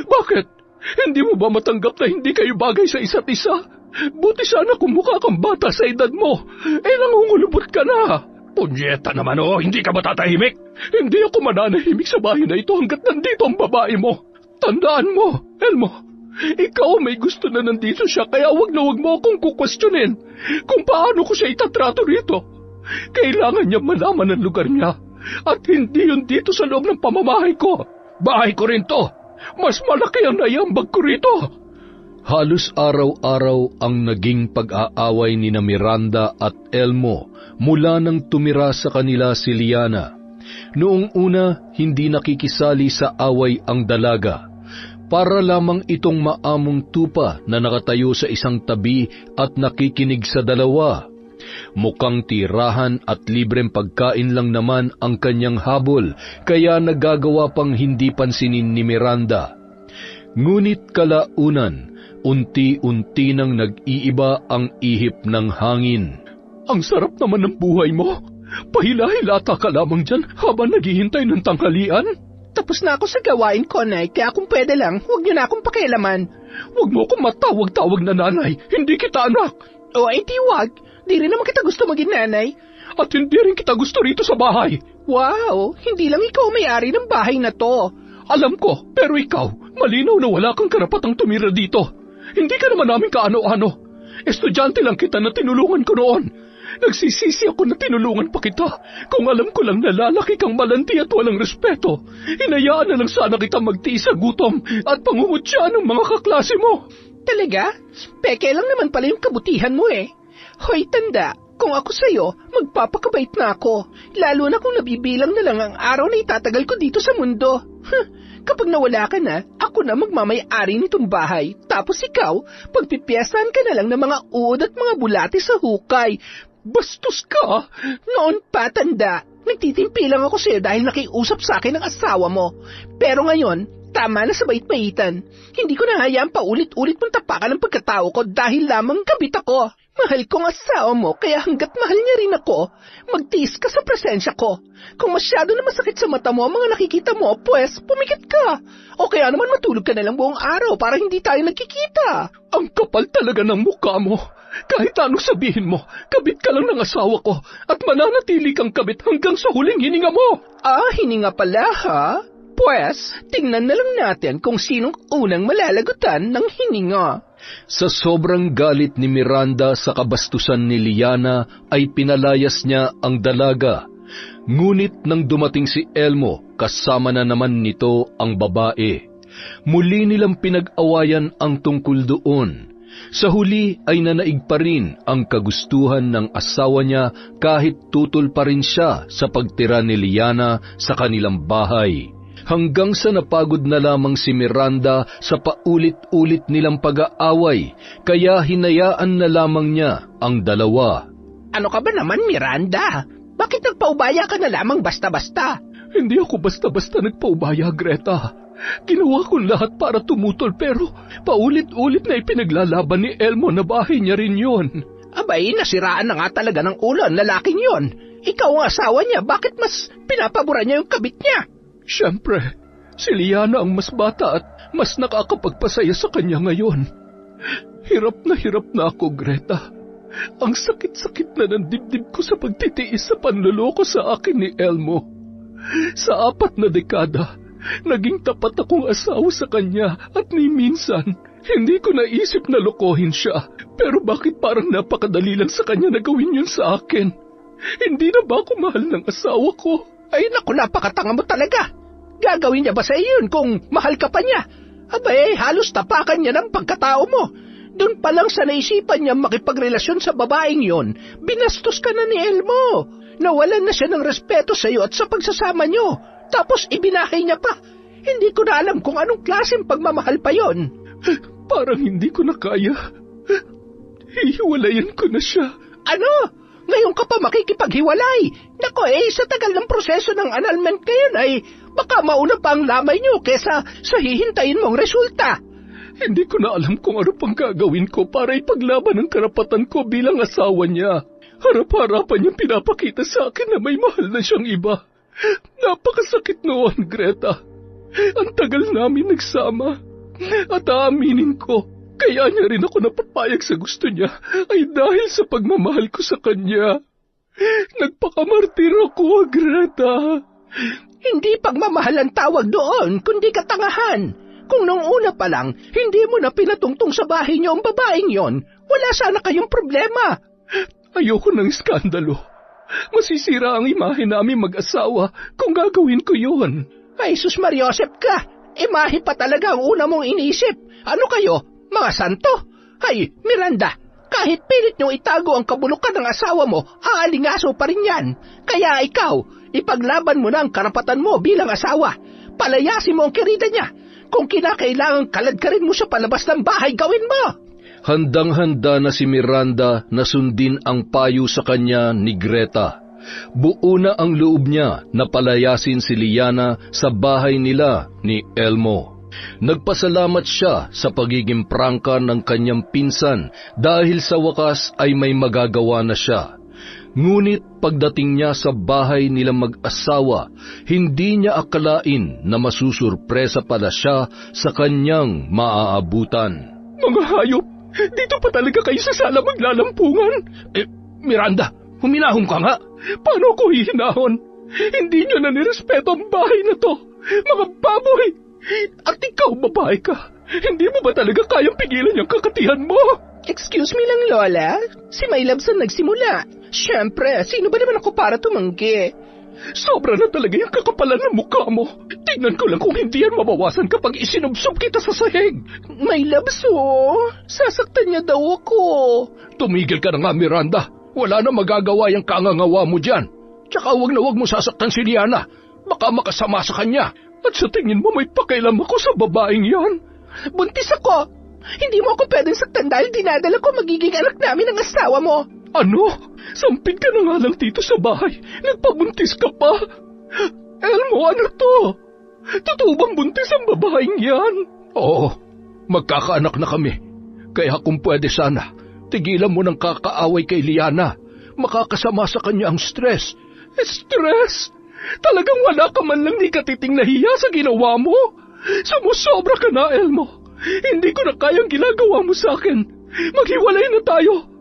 Bakit? Hindi mo ba matanggap na hindi kayo bagay sa isa't isa? Buti sana kung mukha kang bata sa edad mo. Nangungulubot ka na. Punyeta naman, hindi ka matatahimik? Hindi ako mananahimik sa bahay na ito hanggat nandito ang babae mo. Tandaan mo, Elmo, ikaw may gusto na nandito siya kaya wag mo akong kukwestiyonin kung paano ko siya itatrato rito. Kailangan niya malaman ang lugar niya at hindi yun dito sa loob ng pamamahay ko. Bahay ko rin to. Mas malaki ang naiambag ko rito. Halos araw-araw ang naging pag-aaway ni Miranda at Elmo mula nang tumira sa kanila si Liana. Noong una, hindi nakikisali sa away ang dalaga. Para lamang itong maamong tupa na nakatayo sa isang tabi at nakikinig sa dalawa. Mukhang tirahan at libreng pagkain lang naman ang kanyang habol, kaya nagagawa pang hindi pansinin ni Miranda. Ngunit kalaunan, unti-unti nang nag-iiba ang ihip ng hangin. Ang sarap naman ng buhay mo. Pahila-hilata ka lamang dyan habang naghihintay ng tanghalian. Tapos na ako sa gawain ko, Nay, kaya kung pwede lang, huwag niyo na akong pakialaman. Huwag mo akong matawag-tawag na nanay, hindi kita anak. Di wag. Di rin naman kita gusto maging nanay. At hindi rin kita gusto rito sa bahay. Wow, hindi lang ikaw may-ari ng bahay na to. Alam ko, pero ikaw, malinaw na wala kang karapatang tumira dito. Hindi ka naman namin kaano-ano. Estudyante lang kita na tinulungan ko noon. Nagsisisi ako na tinulungan pa kita. Kung alam ko lang na lalaki kang malanti at walang respeto, hinayaan na lang sana kita magtiis sa gutom at pangungutya ng mga kaklase mo. Talaga? Peke lang naman pala yung kabutihan mo eh. Hoy, tanda, kung ako sa'yo, magpapakabait na ako. Lalo na kung nabibilang na lang ang araw na itatagal ko dito sa mundo. Kapag nawala ka na, ako na magmamay-ari nitong bahay. Tapos ikaw, pagpipiyasan ka na lang ng mga uod at mga bulati sa hukay. Bastos ka! Noon pa, tanda, nagtitimpi lang ako sa'yo dahil nakiusap sa akin ang asawa mo. Pero ngayon, tama na sa bait-baitan. Hindi ko na hayaan paulit-ulit mong tapakan ng pagkatao ko dahil lamang kabit ako. Mahal kong asawa mo, kaya hanggat mahal niya rin ako, magtiis ka sa presensya ko. Kung masyado na masakit sa mata mo ang mga nakikita mo, pues pumikit ka. O kaya naman matulog ka na lang buong araw para hindi tayo nagkikita. Ang kapal talaga ng mukha mo. Kahit anong sabihin mo, kabit ka lang ng asawa ko at mananatili kang kabit hanggang sa huling hininga mo. Hininga pala ha? Pues, tingnan na lang natin kung sinong unang malalagutan ng hininga. Sa sobrang galit ni Miranda sa kabastusan ni Liana ay pinalayas niya ang dalaga. Ngunit nang dumating si Elmo, kasama na naman nito ang babae. Muli nilang pinag-awayan ang tungkol doon. Sa huli ay nanaig pa rin ang kagustuhan ng asawa niya kahit tutol pa rin siya sa pagtira ni Liana sa kanilang bahay. Hanggang sa napagod na lamang si Miranda sa paulit-ulit nilang pag-aaway, kaya hinayaan na lamang niya ang dalawa. Ano ka ba naman, Miranda? Bakit nagpaubaya ka na lamang basta-basta? Hindi ako basta-basta nagpaubaya, Greta. Ginawa ko lahat para tumutol pero paulit-ulit na ipinaglalaban ni Elmo na bahay niya rin yun. Abay, nasiraan na nga talaga ng ulo ang lalaking yon. Ikaw ang asawa niya, bakit mas pinapabura niya yung kabit niya? Siyempre, si Liana ang mas bata at mas nakakapagpasaya sa kanya ngayon. Hirap na ako, Greta. Ang sakit-sakit na ng dibdib ko sa pagtitiis sa panluloko sa akin ni Elmo. Sa 4 na dekada, naging tapat akong asawa sa kanya at ni minsan, hindi ko naisip na lokohin siya. Pero bakit parang napakadali lang sa kanya na gawin yun sa akin? Hindi na ba ako mahal ng asawa ko? Ay naku, napakatanga mo talaga. Gagawin niya ba sa iyon kung mahal ka pa niya? Abay, halos tapakan niya ng pagkatao mo. Doon pa lang sa naisipan niya makipagrelasyon sa babaeng yon, binastos ka na ni Elmo. Nawalan na siya ng respeto sa iyo at sa pagsasama niyo. Tapos ibinahay niya pa. Hindi ko na alam kung anong klaseng pagmamahal pa yon. Parang hindi ko na kaya. Hihiwalayan ko na siya. Ano? Ngayon ka pa makikipaghiwalay? Nako sa tagal ng proseso ng annulment ngayon ay baka mauna pa ang lamay niyo kesa sa hihintayin mong resulta. Hindi ko na alam kung ano pang gagawin ko para ipaglaban ang karapatan ko bilang asawa niya. Harap-harapan niyang pinapakita sa akin na may mahal na siyang iba. Napakasakit noon, Greta. Ang tagal namin nagsama. At aaminin ko, kaya niya rin ako napapayag sa gusto niya ay dahil sa pagmamahal ko sa kanya. Nagpakamartir ako, Greta. Hindi pagmamahal ang tawag doon, kundi katangahan. Kung nung una pa lang, hindi mo na pinatungtong sa bahay niyo ang babaeng yon, wala sana kayong problema. Ayoko ng iskandalo. Masisira ang imahe namin mag-asawa kung gagawin ko yun. Ay, sus Mariosep ka! Imahe pa talaga ang una mong iniisip. Ano kayo? Mga santo? Ay, Miranda, kahit pilit nyo itago ang kabulukan ng asawa mo, aalingaso pa rin yan. Kaya ikaw, ipaglaban mo na ang karapatan mo bilang asawa. Palayasin mo ang kirida niya. Kung kinakailangan kaladkarin mo sa palabas ng bahay, gawin mo! Handang-handa na si Miranda na sundin ang payo sa kanya ni Greta. Buo na ang loob niya na palayasin si Liana sa bahay nila ni Elmo. Nagpasalamat siya sa pagiging prangka ng kanyang pinsan dahil sa wakas ay may magagawa na siya. Ngunit pagdating niya sa bahay nilang mag-asawa, hindi niya akalain na masusurpresa pala siya sa kanyang maaabutan. Mga hayop! Dito pa talaga kayo sa sala maglalampungan? Miranda, huminahon ka nga. Paano ako hihinahon? Hindi niyo na nirespeto ang bahay na to. Mga baboy! At ikaw, babae ka. Hindi mo ba talaga kayang pigilan yung kakatihan mo? Excuse me lang, Lola. Si My Loves ang nagsimula. Siyempre, sino ba naman ako para tumanggi? Sobra na talaga yung kakapalan ng mukha mo. Tingnan ko lang kung hindi yan mabawasan kapag isinubsob kita sa sahig. My Loves, sasaktan niya daw ako. Tumigil ka na nga, Miranda. Wala na magagawa yung kangangawa mo dyan. Tsaka wag na wag mo sasaktan si Liana. Baka makasama sa kanya. At sa tingin mo may pakialam ako sa babaeng yan? Buntis ako. Hindi mo ako pwedeng saktan dahil dinadala ko magiging anak namin ng asawa mo. Ano? Sampid ka na nga lang dito sa bahay. Nagpabuntis ka pa? Elmo, ano to? Totoo bang buntis ang babaeng yan? Oo, magkakaanak na kami. Kaya kung pwede sana, tigilan mo ng kakaaway kay Liana. Makakasama sa kanya ang stress. Stress? Talagang wala ka man lang ni katiting nahiya sa ginawa mo? Sumusobra ka na, Elmo. Hindi ko na kayang ginagawa mo sa akin. Maghiwalay na tayo.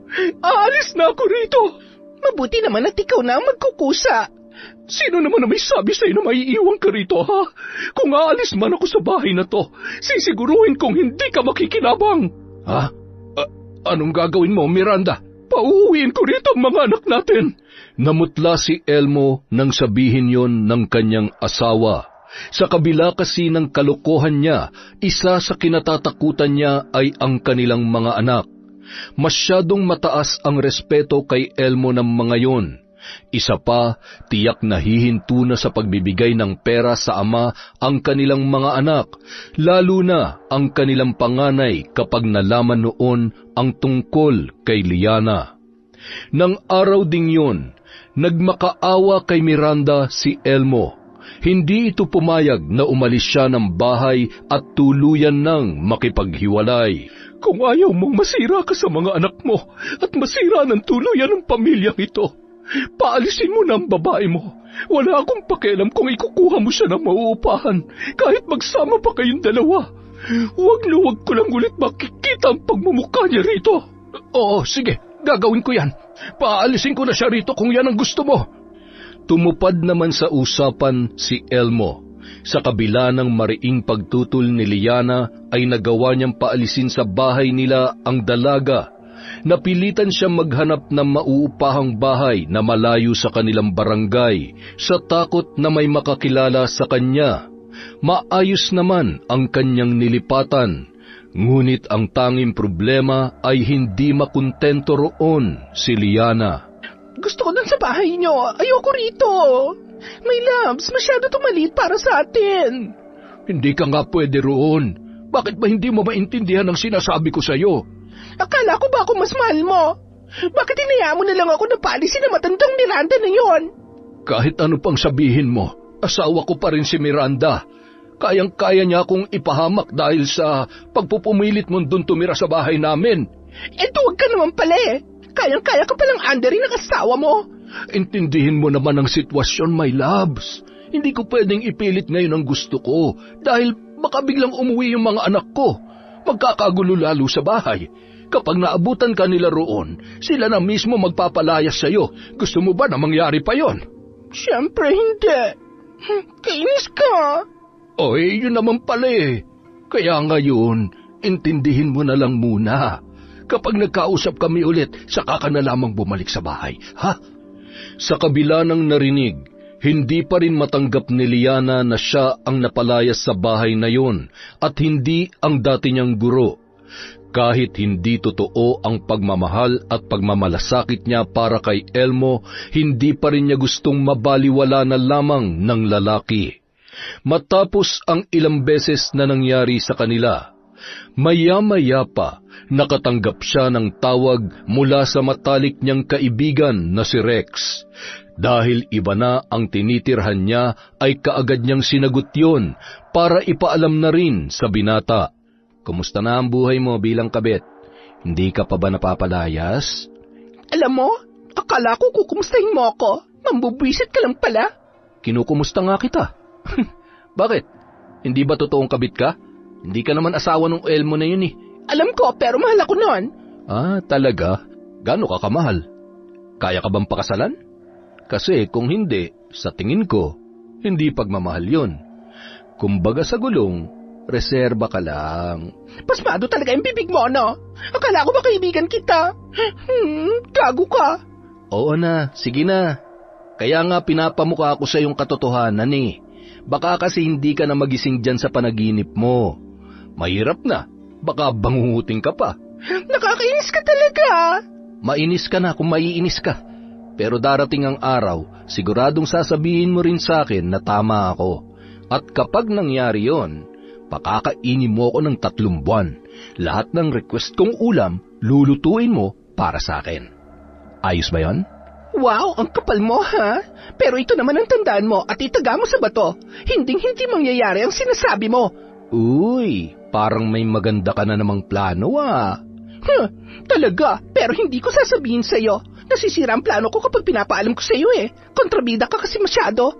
Aalis na ako rito. Mabuti naman at ikaw na ang magkukusa. Sino naman na may sabi sa'yo na maiiwan ka rito, ha? Kung aalis man ako sa bahay na to, sisiguruhin kong hindi ka makikinabang. Ha? Anong gagawin mo, Miranda? Pauuwiin ko rito ang mga anak natin. Namutla si Elmo nang sabihin yon ng kanyang asawa. Sa kabila kasi ng kalokohan niya, isa sa kinatatakutan niya ay ang kanilang mga anak. Masyadong mataas ang respeto kay Elmo ng mga yon. Isa pa, tiyak na hihinto na sa pagbibigay ng pera sa ama ang kanilang mga anak, lalo na ang kanilang panganay kapag nalaman noon ang tungkol kay Liana. Nang araw ding yun, Nagmakaawa kay Miranda si Elmo. Hindi ito pumayag na umalis siya ng bahay at tuluyan nang makipaghiwalay. Kung ayaw mong masira ka sa mga anak mo at masira ng tuluyan ng pamilyang ito, paalisin mo na ang babae mo. Wala akong pakialam kung ikukuha mo siya ng mauupahan kahit magsama pa kayong dalawa. Huwag na huwag ko lang ulit makikita ang pagmumukha niya rito. Oo, sige, gagawin ko yan. Paalisin ko na siya rito kung yan ang gusto mo. Tumupad naman sa usapan si Elmo. Sa kabila ng mariing pagtutol ni Liana ay nagawa niyang paalisin sa bahay nila ang dalaga. Napilitan siyang maghanap ng mauupahang bahay na malayo sa kanilang barangay sa takot na may makakilala sa kanya. Maayos naman ang kanyang nilipatan, ngunit ang tanging problema ay hindi makontento roon si Liana. Gusto ko dun sa bahay niyo. Ayoko rito. My loves, masyado maliit para sa atin. Hindi ka nga pwede roon. Bakit ba hindi mo maintindihan ang sinasabi ko sa'yo? Akala ko ba ako mas mahal mo? Bakit hinayaan mo na lang ako na paalisin na matandang Miranda na yon? Kahit ano pang sabihin mo, asawa ko pa rin si Miranda. Kayang-kaya niya akong ipahamak dahil sa pagpupumilit mong dun tumira sa bahay namin. Huwag ka naman pala eh. Kayang-kaya ka palang andarin ng asawa mo. Intindihin mo naman ang sitwasyon, my loves. Hindi ko pwedeng ipilit ngayon ang gusto ko dahil baka biglang umuwi yung mga anak ko. Magkakagulo lalo sa bahay. Kapag naabutan ka nila roon, sila na mismo magpapalayas sa'yo. Gusto mo ba na mangyari pa yon? Siyempre hindi. Kainis ka. Yun naman pala eh. Kaya ngayon, intindihin mo na lang muna. Kapag nagkausap kami ulit, saka ka na lamang bumalik sa bahay, ha? Sa kabila ng narinig, hindi pa rin matanggap ni Liana na siya ang napalayas sa bahay na yon at hindi ang dati niyang guro. Kahit hindi totoo ang pagmamahal at pagmamalasakit niya para kay Elmo, hindi pa rin niya gustong mabaliwala na lamang ng lalaki. Matapos ang ilang beses na nangyari sa kanila, maya-maya pa nakatanggap siya ng tawag mula sa matalik niyang kaibigan na si Rex. Dahil iba na ang tinitirhan niya ay kaagad niyang sinagot yon para ipaalam na rin sa binata. Kumusta na ang buhay mo bilang kabit? Hindi ka pa ba napapalayas? Alam mo, akala ko kukumustahin mo ako. Mambubwisit ka lang pala. Kinukumusta nga kita. Bakit? Hindi ba totoong kabit ka? Hindi ka naman asawa ng Elmo na yun eh. Alam ko, pero mahal ako noon. Ah, talaga? Gaano ka kamahal? Kaya ka bang pakasalan? Kasi kung hindi, sa tingin ko, hindi pagmamahal yun. Kumbaga sa gulong, reserba ka lang. Pasmado talaga yung bibig mo, no? Akala ko ba kaibigan kita? Gago ka. Oo na, sige na. Kaya nga pinapamukha ko sa iyong katotohanan eh. Baka kasi hindi ka na magising dyan sa panaginip mo. Mahirap na, baka bangunguting ka pa. Nakakainis ka talaga. Mainis ka na kung maiinis ka. Pero darating ang araw, siguradong sasabihin mo rin sa akin na tama ako. At kapag nangyari yon, pakakainin mo ako ng 3 buwan. Lahat ng request kong ulam, lulutuin mo para sa akin. Ayos ba yon? Wow, ang kapal mo, ha? Pero ito naman ang tandaan mo at itaga mo sa bato. Hinding-hindi mangyayari ang sinasabi mo. Uy, parang may maganda ka na namang plano, ah. Talaga, pero hindi ko sasabihin sa'yo. Nasisira ang plano ko kapag pinapaalam ko sa'yo eh. Kontrabida ka kasi masyado.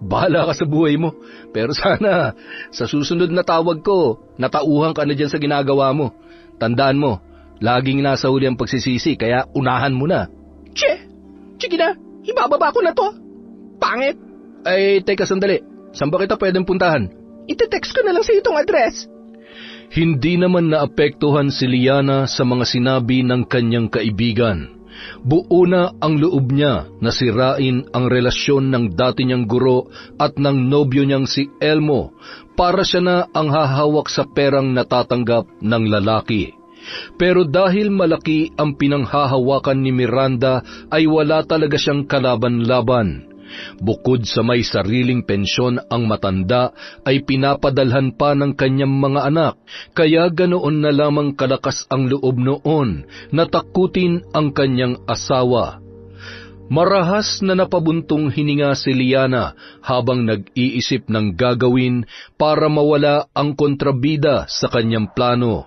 Bahala ka sa buhay mo. Pero sana, sa susunod na tawag ko, natauhan ka na dyan sa ginagawa mo. Tandaan mo, laging nasa huli ang pagsisisi, kaya unahan mo na. Sige na, ibababa ko na to. Pangit. Ay, teka sandali. Saan ba kita pwedeng puntahan? Ite-text ko na lang sa itong address. Hindi naman naapektuhan si Liana sa mga sinabi ng kanyang kaibigan. Buo na ang loob niya na sirain ang relasyon ng dati niyang guro at ng nobyo niyang si Elmo para siya na ang hahawak sa perang natatanggap ng lalaki. Pero dahil malaki ang pinanghahawakan ni Miranda ay wala talaga siyang kalaban-laban. Bukod sa may sariling pensyon ang matanda ay pinapadalhan pa ng kanyang mga anak, kaya ganoon na lamang kalakas ang loob noon na takutin ang kanyang asawa. Marahas na napabuntong hininga si Liana habang nag-iisip ng gagawin para mawala ang kontrabida sa kanyang plano.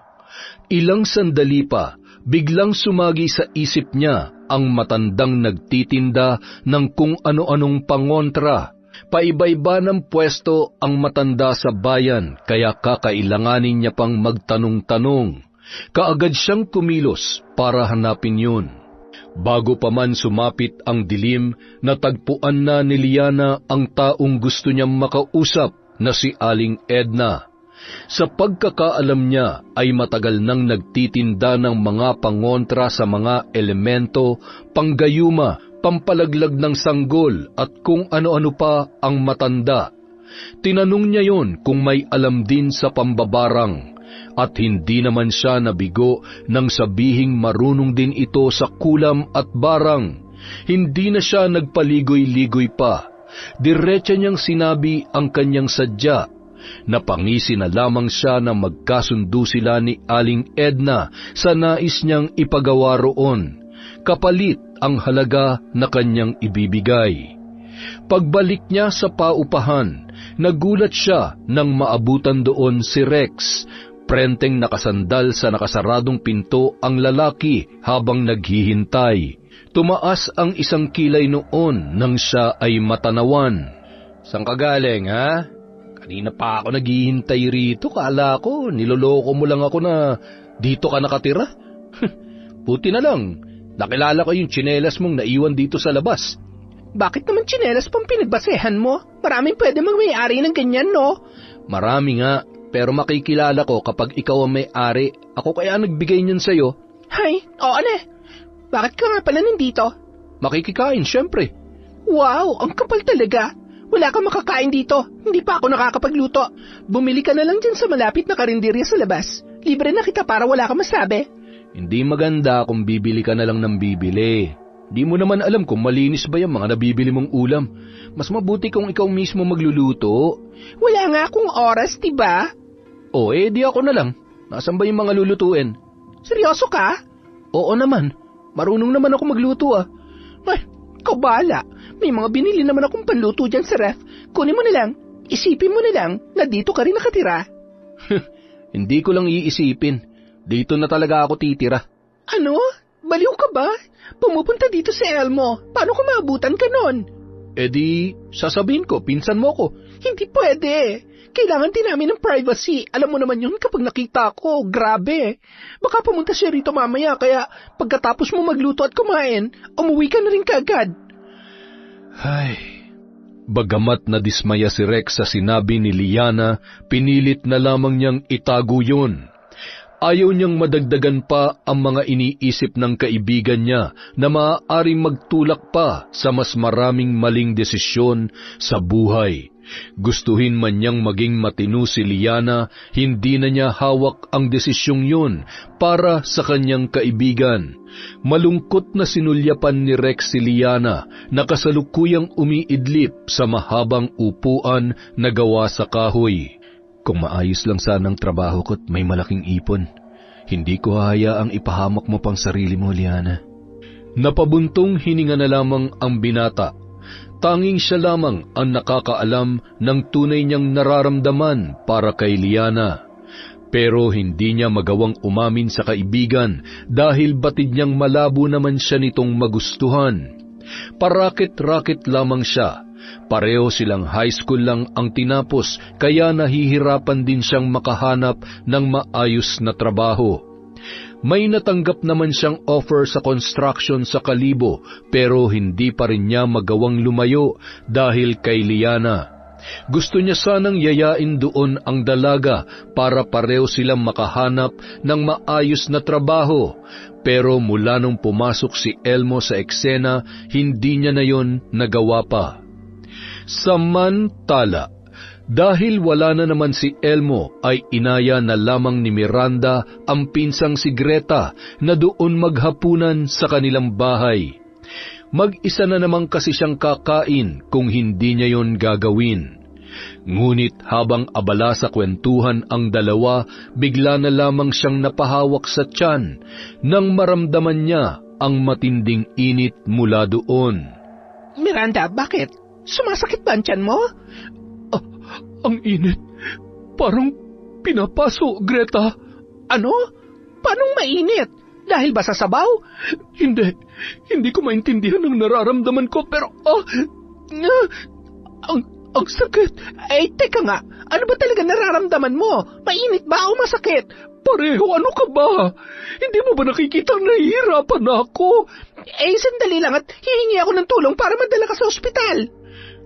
Ilang sandali pa, biglang sumagi sa isip niya ang matandang nagtitinda ng kung ano-anong pangontra. Paiba-iba ng pwesto ang matanda sa bayan kaya kakailanganin niya pang magtanong-tanong. Kaagad siyang kumilos para hanapin yun. Bago pa man sumapit ang dilim, natagpuan na ni Liana ang taong gusto niyang makausap na si Aling Edna. Sa pagkakaalam niya ay matagal nang nagtitinda ng mga pangontra sa mga elemento, panggayuma, pampalaglag ng sanggol at kung ano-ano pa ang matanda. Tinanong niya yon kung may alam din sa pambabarang. At hindi naman siya nabigo nang sabihing marunong din ito sa kulam at barang. Hindi na siya nagpaligoy-ligoy pa. Diretsa niyang sinabi ang kanyang sadya. Napangisi na lamang siya na magkasundo sila ni Aling Edna sa nais niyang ipagawa roon. Kapalit ang halaga na kanyang ibibigay. Pagbalik niya sa paupahan, nagulat siya nang maabutan doon si Rex. Prenteng nakasandal sa nakasaradong pinto ang lalaki habang naghihintay. Tumaas ang isang kilay noon nang siya ay matanawan. "Saan ka galing, ha? Kanina pa ako naghihintay rito. Kala ko, niloloko mo lang ako na dito ka nakatira. Buti na lang, nakilala ko yung tsinelas mong naiwan dito sa labas." Bakit naman tsinelas pang pinagbasehan mo? Maraming pwede magmay-ari ng ganyan, no? Marami nga. Pero makikilala ko kapag ikaw ang may-ari. Ako kaya nagbigay niyan sa'yo. Hay, oo na. Bakit ka nga pala nandito? Makikikain, syempre. Wow, ang kapal talaga. Wala kang makakain dito. Hindi pa ako nakakapagluto. Bumili ka na lang dyan sa malapit na karinderya sa labas. Libre na kita para wala kang masabi. Hindi maganda kung bibili ka na lang ng bibili. Di mo naman alam kung malinis ba yung mga nabibili mong ulam. Mas mabuti kung ikaw mismo magluluto. Wala nga akong oras, diba? O, di ako na lang. Nasaan ba yung mga lulutuin? Seryoso ka? Oo naman. Marunong naman ako magluto, ah. Ay, ikaw bahala. May mga binili naman akong panluto dyan sa ref. Kunin mo na lang. Isipin mo na lang na dito ka rin nakatira. Hindi ko lang iisipin. Dito na talaga ako titira. Ano? Baliw ka ba? Pumupunta dito si Elmo. Paano kung maabutan ka nun? Sasabihin ko, pinsan mo ko. Hindi pwede. Kailangan din namin ng privacy. Alam mo naman yun kapag nakita ko. Grabe. Baka pumunta siya rito mamaya kaya pagkatapos mo magluto at kumain, umuwi ka na rin kaagad. Ay, bagamat nadismaya si Rex sa sinabi ni Liana, pinilit na lamang niyang itago yun. Ayaw niyang madagdagan pa ang mga iniisip ng kaibigan niya na maaaring magtulak pa sa mas maraming maling desisyon sa buhay. Gustuhin man niyang maging matino si Liana, hindi na niya hawak ang desisyong yun para sa kanyang kaibigan. Malungkot na sinulyapan ni Rex si Liana na kasalukuyang umiidlip sa mahabang upuan na gawa sa kahoy. Kung maayos lang sanang trabaho ko't may malaking ipon, hindi ko hahayaang ipahamak mo pang sarili mo, Liana. Napabuntong hininga na lamang ang binata. Tanging siya lamang ang nakakaalam ng tunay niyang nararamdaman para kay Liana. Pero hindi niya magawang umamin sa kaibigan dahil batid niyang malabo naman siya nitong magustuhan. Parakit-rakit lamang siya. Pareho silang high school lang ang tinapos kaya nahihirapan din siyang makahanap ng maayos na trabaho. May natanggap naman siyang offer sa construction sa Kalibo pero hindi pa rin niya magawang lumayo dahil kay Liana. Gusto niya sanang yayain doon ang dalaga para pareho silang makahanap ng maayos na trabaho. Pero mula nung pumasok si Elmo sa eksena, hindi niya na yon nagawa pa. Samantala, dahil wala na naman si Elmo, ay inaya na lamang ni Miranda ang pinsang si Greta na doon maghapunan sa kanilang bahay. Mag-isa na naman kasi siyang kakain kung hindi niya yon gagawin. Ngunit habang abala sa kwentuhan ang dalawa, bigla na lamang siyang napahawak sa tiyan nang maramdaman niya ang matinding init mula doon. Miranda, bakit? Sumasakit ba ang tiyan mo? Ang init. Parang pinapaso, Greta. Ano? Paanong mainit? Dahil ba sa sabaw? Hindi ko maintindihan ang nararamdaman ko, pero ang sakit. Teka nga, ano ba talaga nararamdaman mo? Mainit ba o masakit? Pareho, ano ka ba? Hindi mo ba nakikita nahihirapan ako? Sandali lang at hihingi ako ng tulong para madala ka sa ospital.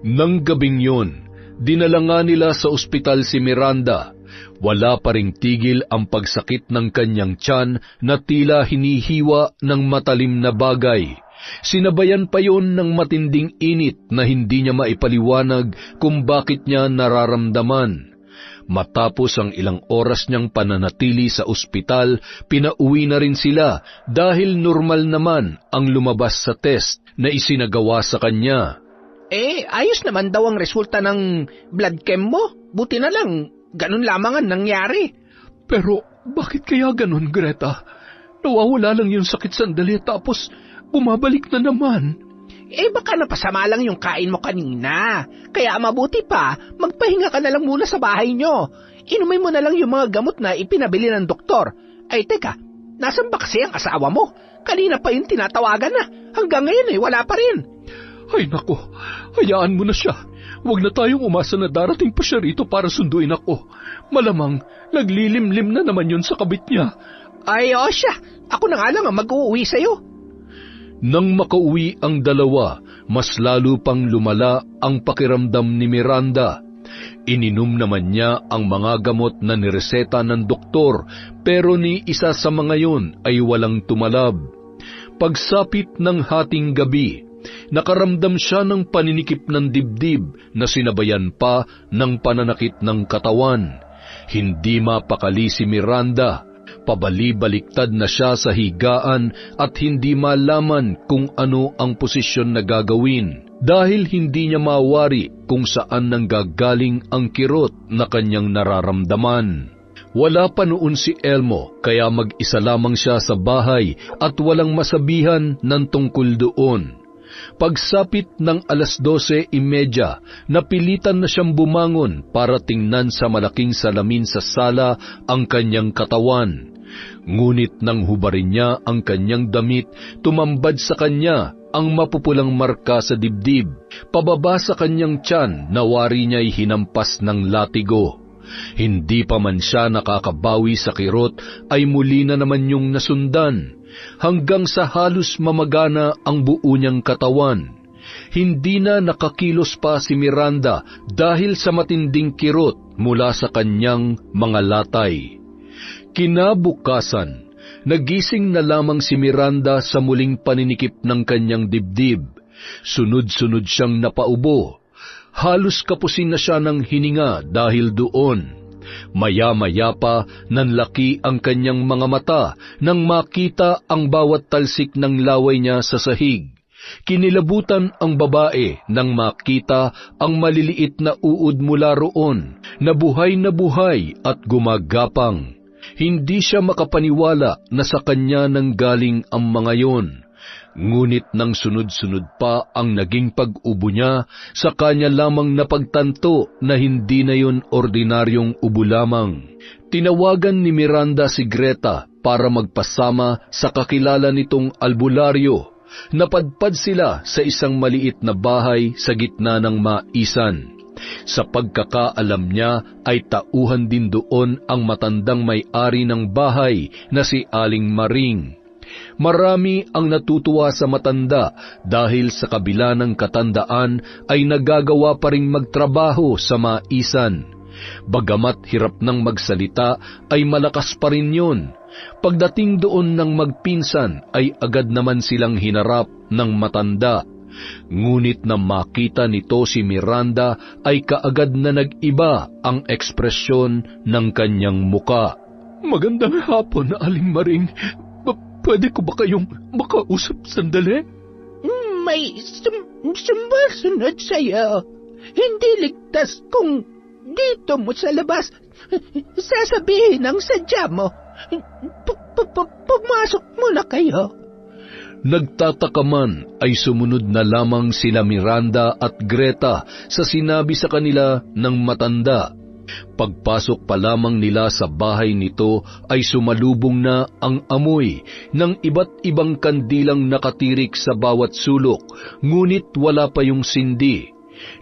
Nang gabing yun, dinala nga nila sa ospital si Miranda. Wala pa ring tigil ang pagsakit ng kanyang tiyan na tila hinihiwa ng matalim na bagay. Sinabayan pa yon ng matinding init na hindi niya maipaliwanag kung bakit niya nararamdaman. Matapos ang ilang oras niyang pananatili sa ospital, pinauwi na rin sila dahil normal naman ang lumabas sa test na isinagawa sa kanya. Ayos naman daw ang resulta ng blood chem mo. Buti na lang, ganun lamang ang nangyari. Pero bakit kaya ganun, Greta? Nawawala lang yung sakit sandali tapos bumabalik na naman. Baka napasama lang yung kain mo kanina. Kaya mabuti pa, magpahinga ka na lang muna sa bahay nyo. Inumin mo na lang yung mga gamot na ipinabili ng doktor. Teka, nasan ba kasi ang asawa mo? Kanina pa yung tinatawagan na. Hanggang ngayon wala pa rin. Ay nako, hayaan mo na siya. Huwag na tayong umasa na darating pa siya rito para sunduin ako. Malamang, naglilimlim na naman yun sa kabit niya. O siya, ako na nga lang ang mag-uuwi sa'yo. Nang makauwi ang dalawa, mas lalo pang lumala ang pakiramdam ni Miranda. Ininom naman niya ang mga gamot na nireseta ng doktor, pero ni isa sa mga yun ay walang tumalab. Pagsapit ng hating gabi, nakaramdam siya ng paninikip ng dibdib na sinabayan pa ng pananakit ng katawan. Hindi mapakali si Miranda. Pabali-baliktad na siya sa higaan at hindi malaman kung ano ang posisyon na gagawin dahil hindi niya mawari kung saan nanggagaling ang kirot na kanyang nararamdaman. Wala pa noon si Elmo kaya mag-isa lamang siya sa bahay at walang masabihan ng tungkol doon. Pagsapit ng 12:30, napilitan na siyang bumangon para tingnan sa malaking salamin sa sala ang kanyang katawan. Ngunit nang hubarin niya ang kanyang damit, tumambad sa kanya ang mapupulang marka sa dibdib. Pababa sa kanyang tiyan, nawari niya'y hinampas ng latigo. Hindi pa man siya nakakabawi sa kirot, ay muli na naman yung nasundan, hanggang sa halos mamagana ang buo niyang katawan. Hindi na nakakilos pa si Miranda dahil sa matinding kirot mula sa kanyang mga latay. Kinabukasan, nagising na lamang si Miranda sa muling paninikip ng kanyang dibdib. Sunod-sunod siyang napaubo. Halos kapusin na siya ng hininga dahil doon. Maya-maya pa nanlaki ang kanyang mga mata nang makita ang bawat talsik ng laway niya sa sahig. Kinilabutan ang babae nang makita ang maliliit na uod mula roon, na buhay at gumagapang. Hindi siya makapaniwala na sa kanya nanggaling ang mga yon. Ngunit nang sunod-sunod pa ang naging pag-ubo niya, sa kanya lamang napagtanto na hindi na yon ordinaryong ubo lamang. Tinawagan ni Miranda si Greta para magpasama sa kakilala nitong albularyo. Napadpad sila sa isang maliit na bahay sa gitna ng maisan. Sa pagkakaalam niya ay tauhan din doon ang matandang may-ari ng bahay na si Aling Maring. Marami ang natutuwa sa matanda dahil sa kabila ng katandaan ay nagagawa pa ring magtrabaho sa maisan. Bagamat hirap ng magsalita ay malakas pa rin yun. Pagdating doon ng magpinsan ay agad naman silang hinarap ng matanda. Ngunit na makita nito si Miranda ay kaagad na nag-iba ang ekspresyon ng kanyang muka. Magandang hapon, Aling Maring. Pwede ko ba kayong makausap sandali? May sumusunod sa'yo. Hindi ligtas kung dito mo sa labas sasabihin ang sadya mo. Pumasok muna kayo. Nagtataka man ay sumunod na lamang sina Miranda at Greta sa sinabi sa kanila ng matanda. Pagpasok pa lamang nila sa bahay nito ay sumalubong na ang amoy ng iba't ibang kandilang nakatirik sa bawat sulok, ngunit wala pa yung sindi.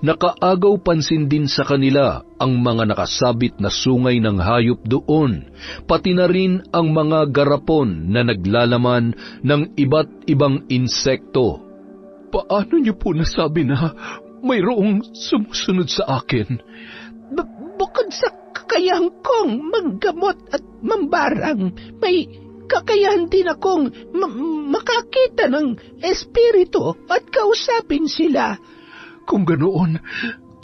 Nakaagaw pansin din sa kanila ang mga nakasabit na sungay ng hayop doon, pati na rin ang mga garapon na naglalaman ng iba't ibang insekto. Paano niyo po nasabi na mayroong sumusunod sa akin? Bukod sa kakayahan kong manggamot at mambarang, may kakayahan din akong makakita ng espiritu at kausapin sila. Kung ganoon,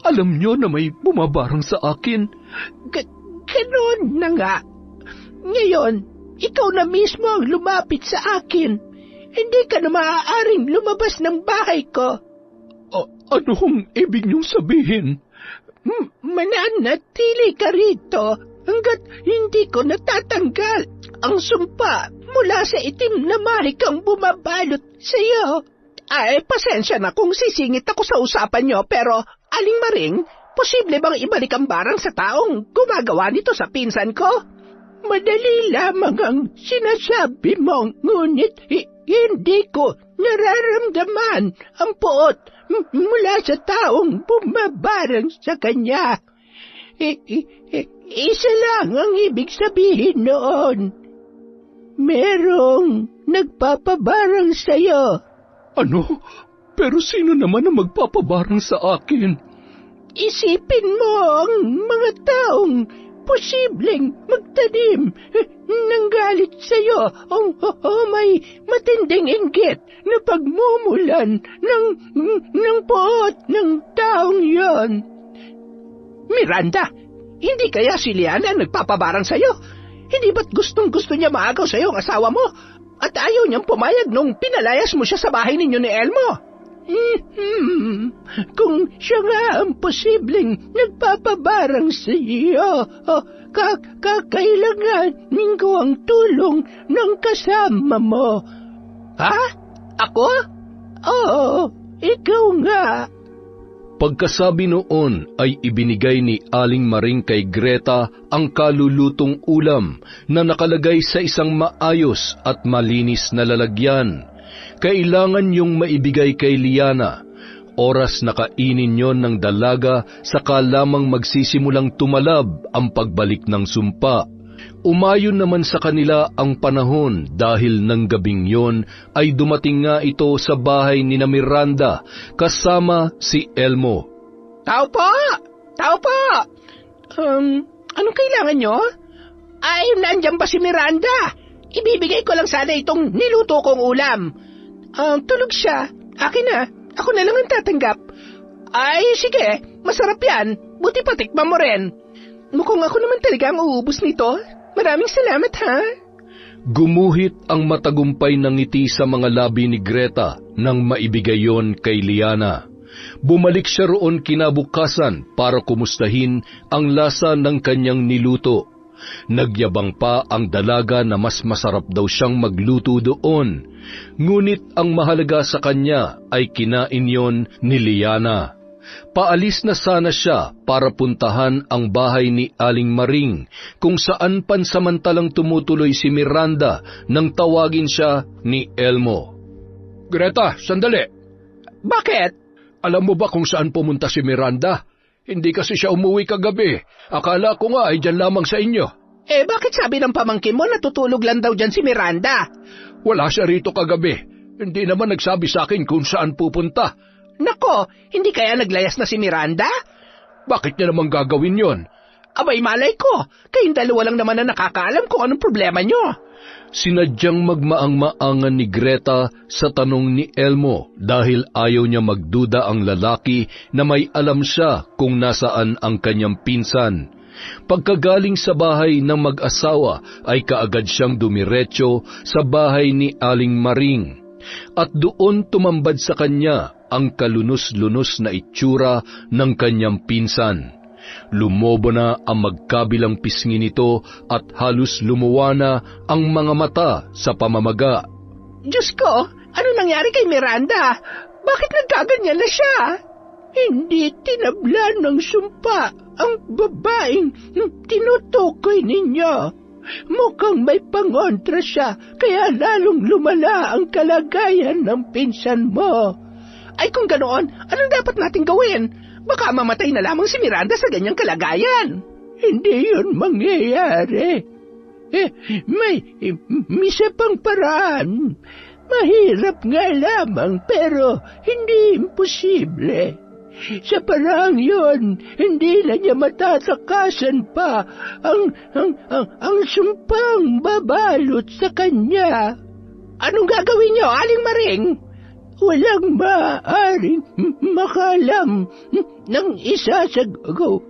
alam niyo na may bumabarang sa akin. Ganoon na nga. Ngayon, ikaw na mismo ang lumapit sa akin. Hindi ka na maaaring lumabas ng bahay ko. Anong ibig niyong sabihin? Mananatili ka rito hanggat hindi ko natatanggal ang sumpa mula sa itim na marikang bumabalot sa iyo. Ay, pasensya na kung sisingit ako sa usapan nyo, pero Aling Maring, posible bang ibalik ang barang sa taong gumagawa nito sa pinsan ko? Madali lamang ang sinasabi mo, ngunit hindi ko nararamdaman ang puot mula sa taong bumabarang sa kanya. Isa lang ang ibig sabihin noon. Merong nagpapabarang sa'yo. Ano? Pero sino naman ang magpapabarang sa akin? Isipin mo ang mga taong posibleng magtanim ng galit sa'yo o may matinding inggit na pagmumulan ng puot ng taong yon. Miranda, hindi kaya si Liana nagpapabarang sa'yo? Hindi ba't gustong-gusto niya maagaw sa'yo ang asawa mo? At ayaw niyang pumayag nung pinalayas mo siya sa bahay ninyo ni Elmo? Kung siya nga ang posibleng nagpapabarang sa iyo, kakailanganin ko ang tulong ng kasama mo. Ha? Ako? Oo, ikaw nga. Pagkasabi noon ay ibinigay ni Aling Maring kay Greta ang kalulutong ulam na nakalagay sa isang maayos at malinis na lalagyan. Kailangan yung maibigay kay Liana. Oras na kainin yon ng dalaga, saka lamang magsisimulang tumalab ang pagbalik ng sumpa. Umayon naman sa kanila ang panahon dahil ng gabing yon ay dumating nga ito sa bahay ni Miranda kasama si Elmo. Tao po! Tao po! Anong kailangan nyo? Ay, nandiyan ba si Miranda? Ibibigay ko lang sana itong niluto kong ulam. Tulog siya. Akin na. Ako na lang ang tatanggap. Ay, sige. Masarap yan. Buti patikman mo rin. Mukhang ako naman talaga ang uubos nito. Maraming salamat, ha? Gumuhit ang matagumpay ng ngiti sa mga labi ni Greta nang maibigay yon kay Liana. Bumalik siya roon kinabukasan para kumustahin ang lasa ng kanyang niluto. Nagyabang pa ang dalaga na mas masarap daw siyang magluto doon. Ngunit ang mahalaga sa kanya ay kinain yon ni Liana. Paalis na sana siya para puntahan ang bahay ni Aling Maring, kung saan pansamantalang tumutuloy si Miranda nang tawagin siya ni Elmo. Greta, sandali. Bakit? Alam mo ba kung saan pumunta si Miranda? Hindi kasi siya umuwi kagabi. Akala ko nga ay dyan lamang sa inyo. Bakit sabi ng pamangkin mo natutulog lang daw dyan si Miranda? Wala siya rito kagabi. Hindi naman nagsabi sa akin kung saan pupunta. Nako, hindi kaya naglayas na si Miranda? Bakit niya naman gagawin yon? Abay, malay ko. Kayong dalawa lang naman na nakakaalam kung anong problema nyo. Sinadyang magmaang-maangan ni Greta sa tanong ni Elmo dahil ayaw niya magduda ang lalaki na may alam siya kung nasaan ang kanyang pinsan. Pagkagaling sa bahay ng mag-asawa ay kaagad siyang dumiretso sa bahay ni Aling Maring. At doon tumambad sa kanya ang kalunos-lunos na itsura ng kanyang pinsan. Lumobo na ang magkabilang pisngi nito at halos lumuwa na ang mga mata sa pamamaga. Diyos ko, Ano nangyari kay Miranda? Bakit nagkaganyan na siya? Hindi tinablan ng sumpa ang babaeng tinutukoy ninyo. Mukhang may pangontra siya, kaya lalong lumala ang kalagayan ng pinsan mo. Ay kung ganoon, anong dapat nating gawin? Baka mamatay na lamang si Miranda sa ganyang kalagayan. Hindi yun mangyayari. May isa pang paraan. Mahirap nga lamang pero hindi imposible. Sa parang yun, hindi na niya matatakasan pa ang sumpang babalot sa kanya. Anong gagawin niyo, Aling Maring? Walang maaaring makalam ng isa sa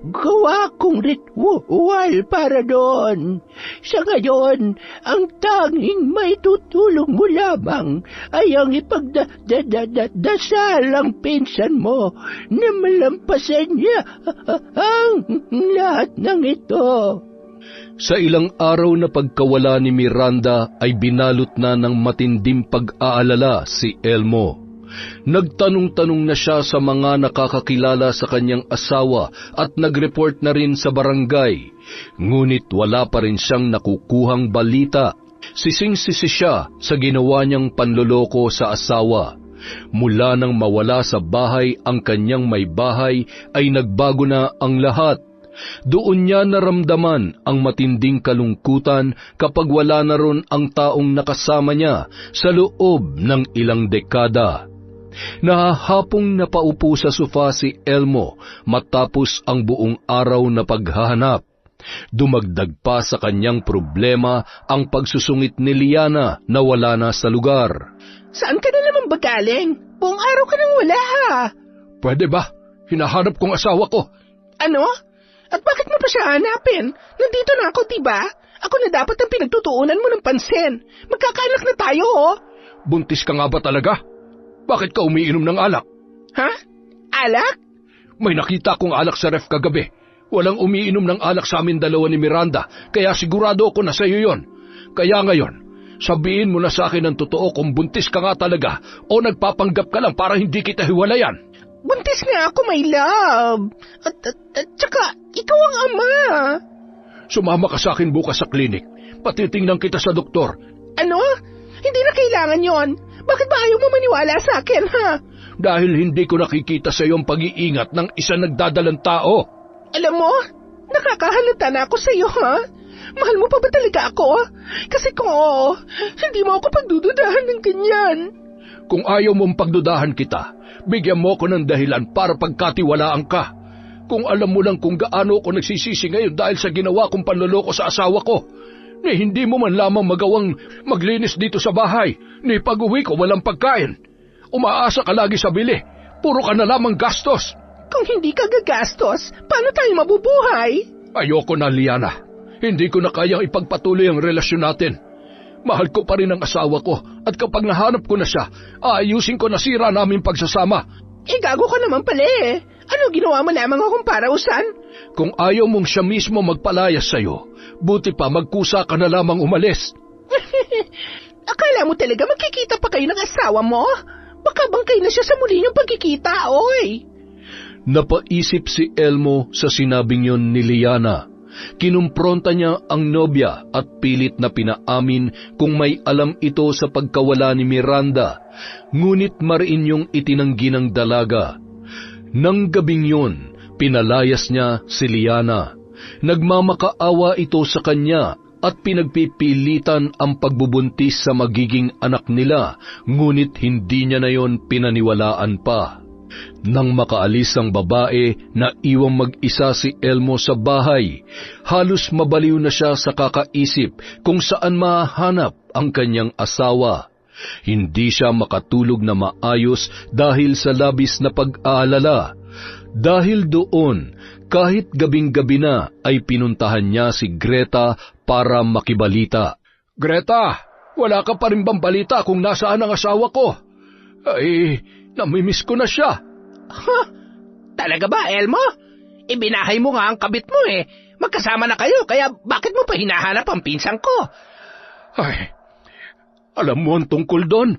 gawa kong ritual para doon. Sa ngayon, ang tanging may tutulong mo lamang ay ang ipagdasal ang pinsan mo na malampasan niya ang lahat ng ito. Sa ilang araw na pagkawala ni Miranda ay binalot na ng matinding pag-aalala si Elmo. Nagtanong-tanong na siya sa mga nakakakilala sa kanyang asawa at nag-report na rin sa barangay. Ngunit wala pa rin siyang nakukuhang balita. Sising-sisi siya sa ginawa niyang panloloko sa asawa. Mula nang mawala sa bahay ang kanyang may bahay ay nagbago na ang lahat. Doon niya naramdaman ang matinding kalungkutan kapag wala na ron ang taong nakasama niya sa loob ng ilang dekada. Nahahapong napaupo sa sofa si Elmo matapos ang buong araw na paghahanap. Dumagdag pa sa kanyang problema ang pagsusungit ni Liana na wala na sa lugar. Saan ka na naman ba galing? Buong araw ka nang wala ha? Pwede ba? Hinahanap kong asawa ko. Ano? At bakit mo pa siya hanapin? Nandito na ako, diba? Ako na dapat ang pinagtutuunan mo ng pansin. Magkakaanak na tayo, oh. Buntis ka nga ba talaga? Bakit ka umiinom ng alak? Ha? Alak? May nakita kong alak sa ref kagabi. Walang umiinom ng alak sa amin dalawa ni Miranda, kaya sigurado ako na sa'yo yon. Kaya ngayon, sabihin mo na sa akin ang totoo kung buntis ka nga talaga o nagpapanggap ka lang para hindi kita hiwalayan. Buntis nga ako, my love. At saka, ikaw ang ama. Sumama ka sa akin bukas sa klinik. Patitingnan kita sa doktor. Ano? Hindi na kailangan yon. Bakit ba ayaw mo maniwala sa akin, ha? Dahil hindi ko nakikita sa iyong pag-iingat ng isang nagdadalang tao. Alam mo, nakakahalata na ako sa iyo, ha? Mahal mo pa ba talaga ako? Kasi kung oo, hindi mo ako pagdududahan ng ganyan. Kung ayaw mong pagdudahan kita, bigyan mo ko ng dahilan para pagkatiwalaan ka. Kung alam mo lang kung gaano ako nagsisisi ngayon dahil sa ginawa kong panloloko sa asawa ko, ni hindi mo man lamang magawang maglinis dito sa bahay, ni pag-uwi ko walang pagkain. Umaasa ka lagi sa bili, puro ka na lamang gastos. Kung hindi ka gagastos, paano tayo mabubuhay? Ayoko na, Liana. Hindi ko na kayang ipagpatuloy ang relasyon natin. Mahal ko pa rin ang asawa ko at kapag nahanap ko na siya, aayusin ko na sira namin pagsasama. Gago ka naman pala eh. Ano ginawa mo lamang akong parausan? Kung ayaw mong siya mismo magpalayas sa'yo, buti pa magkusa ka na lamang umalis. Akala mo talaga magkikita pa kayo ng asawa mo? Baka bangkay na siya sa muli niyong pagkikita, oy. Napaisip si Elmo sa sinabing yon ni Liana. Kinumpronta niya ang nobya at pilit na pinaamin kung may alam ito sa pagkawala ni Miranda, ngunit mariin yung itinanggi ng dalaga. Nang gabing yun, pinalayas niya si Liana. Nagmamakaawa ito sa kanya at pinagpipilitan ang pagbubuntis sa magiging anak nila, ngunit hindi niya na yon pinaniwalaan pa. Nang makaalis ang babae na iwang mag-isa si Elmo sa bahay, halos mabaliw na siya sa kakaisip kung saan mahanap ang kanyang asawa. Hindi siya makatulog na maayos dahil sa labis na pag-aalala. Dahil doon, kahit gabing-gabi na ay pinuntahan niya si Greta para makibalita. Greta, wala ka pa rin bang balita kung nasaan ang asawa ko? Ay, namimiss ko na siya. Huh? Talaga ba, Elmo? Ibinahay mo nga ang kabit mo eh. Magkasama na kayo, kaya bakit mo pa hinahanap ang pinsan ko? Ay, alam mo ang tungkol doon?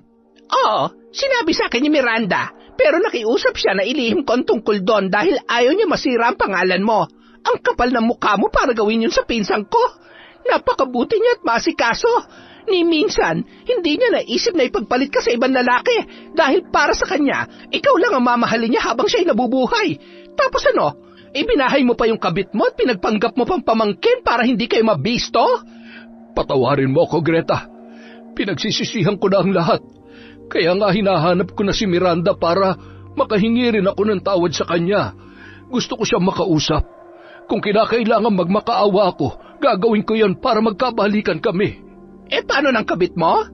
Oo, sinabi sa akin ni Miranda, pero nakiusap siya na ilihim ko ang tungkol doon dahil ayaw niya masira ang pangalan mo. Ang kapal ng mukha mo para gawin yun sa pinsang ko. Napakabuti niya at masikaso. Ni minsan, hindi niya naisip na ipagpalit ka sa ibang lalaki dahil para sa kanya, ikaw lang ang mamahalin niya habang siya'y nabubuhay. Tapos ano, ibinahay mo pa yung kabit mo at pinagpanggap mo pang pamangkin para hindi kayo mabisto? Patawarin mo ako, Greta. Pinagsisisihan ko na ang lahat. Kaya nga hinahanap ko na si Miranda para makahingi rin ako ng tawad sa kanya. Gusto ko siyang makausap. Kung kinakailangan magmakaawa ako, gagawin ko yon para magkabalikan kami. Paano ng kabit mo?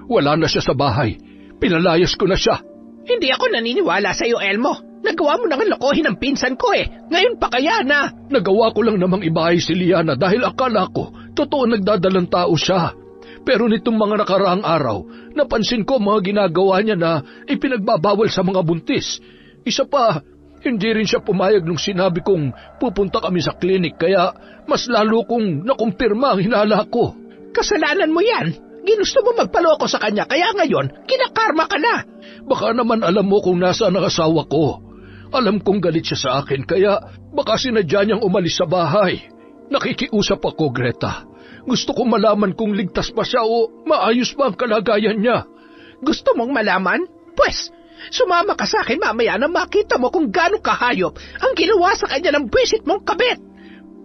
Wala na siya sa bahay. Pinalayas ko na siya. Hindi ako naniniwala sa iyo, Elmo. Nagawa mo nang lokohin ang pinsan ko Ngayon pa kaya na? Nagawa ko lang namang ibahay si Liana dahil akala ko totoo nagdadalang tao siya. Pero nitong mga nakaraang araw, napansin ko mga ginagawa niya na ipinagbabawal sa mga buntis. Isa pa, hindi rin siya pumayag nung sinabi kong pupunta kami sa klinik kaya mas lalo kong nakumpirma ang hinala ko. Kasalanan mo yan. Ginusto mo magpaloko sa kanya kaya ngayon, kinakarma ka na. Baka naman alam mo kung nasaan ang asawa ko. Alam kong galit siya sa akin kaya baka sinadya niyang umalis sa bahay. Nakikiusap ako, Greta. Gusto kong malaman kung ligtas pa siya o maayos ba ang kalagayan niya. Gusto mong malaman? Pues, sumama ka sa akin mamaya na makita mo kung gaano kahayop ang ginawa sa kanya ng bisit mong kabit.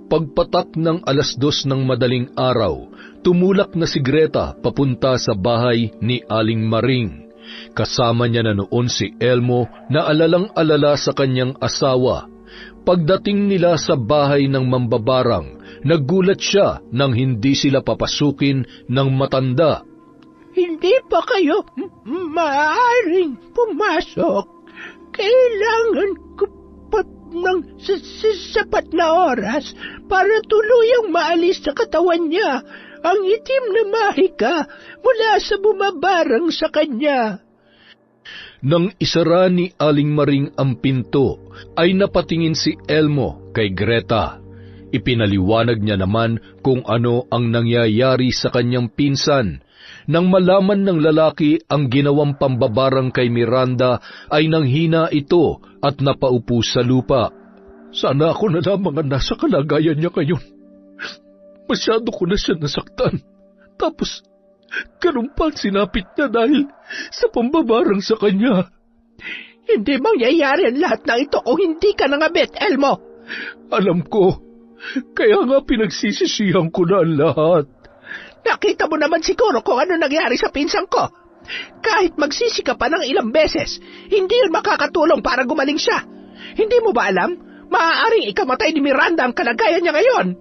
Pagpatak ng 2:00 ng madaling araw, tumulak na si Greta papunta sa bahay ni Aling Maring. Kasama niya na noon si Elmo na alalang-alala sa kanyang asawa. Pagdating nila sa bahay ng mambabarang, nagulat siya nang hindi sila papasukin ng matanda. Hindi pa kayo maaaring pumasok. Kailangan ko pa ng sapat na oras para tuluyang maalis sa katawan niya ang itim na mahika mula sa bumabarang sa kanya. Nang isara ni Aling Maring ang pinto, ay napatingin si Elmo kay Greta. Ipinaliwanag niya naman kung ano ang nangyayari sa kanyang pinsan. Nang malaman ng lalaki ang ginawang pambabarang kay Miranda, ay nanghina ito at napaupo sa lupa. Sana ako na lamang ang nasa kalagayan niya ngayon. Masyado ko na siya nasaktan. Tapos, ganun pa ang sinapit niya dahil sa pambabarang sa kanya. Hindi mangyayari ang lahat ng ito kung hindi ka nangabit, Elmo. Alam ko. Kaya nga pinagsisisihan ko na ang lahat. Nakita mo naman siguro kung ano nangyari sa pinsang ko. Kahit magsisi ka pa ng ilang beses, hindi yun makakatulong para gumaling siya. Hindi mo ba alam? Maaaring ikamatay ni Miranda ang kalagayan niya ngayon.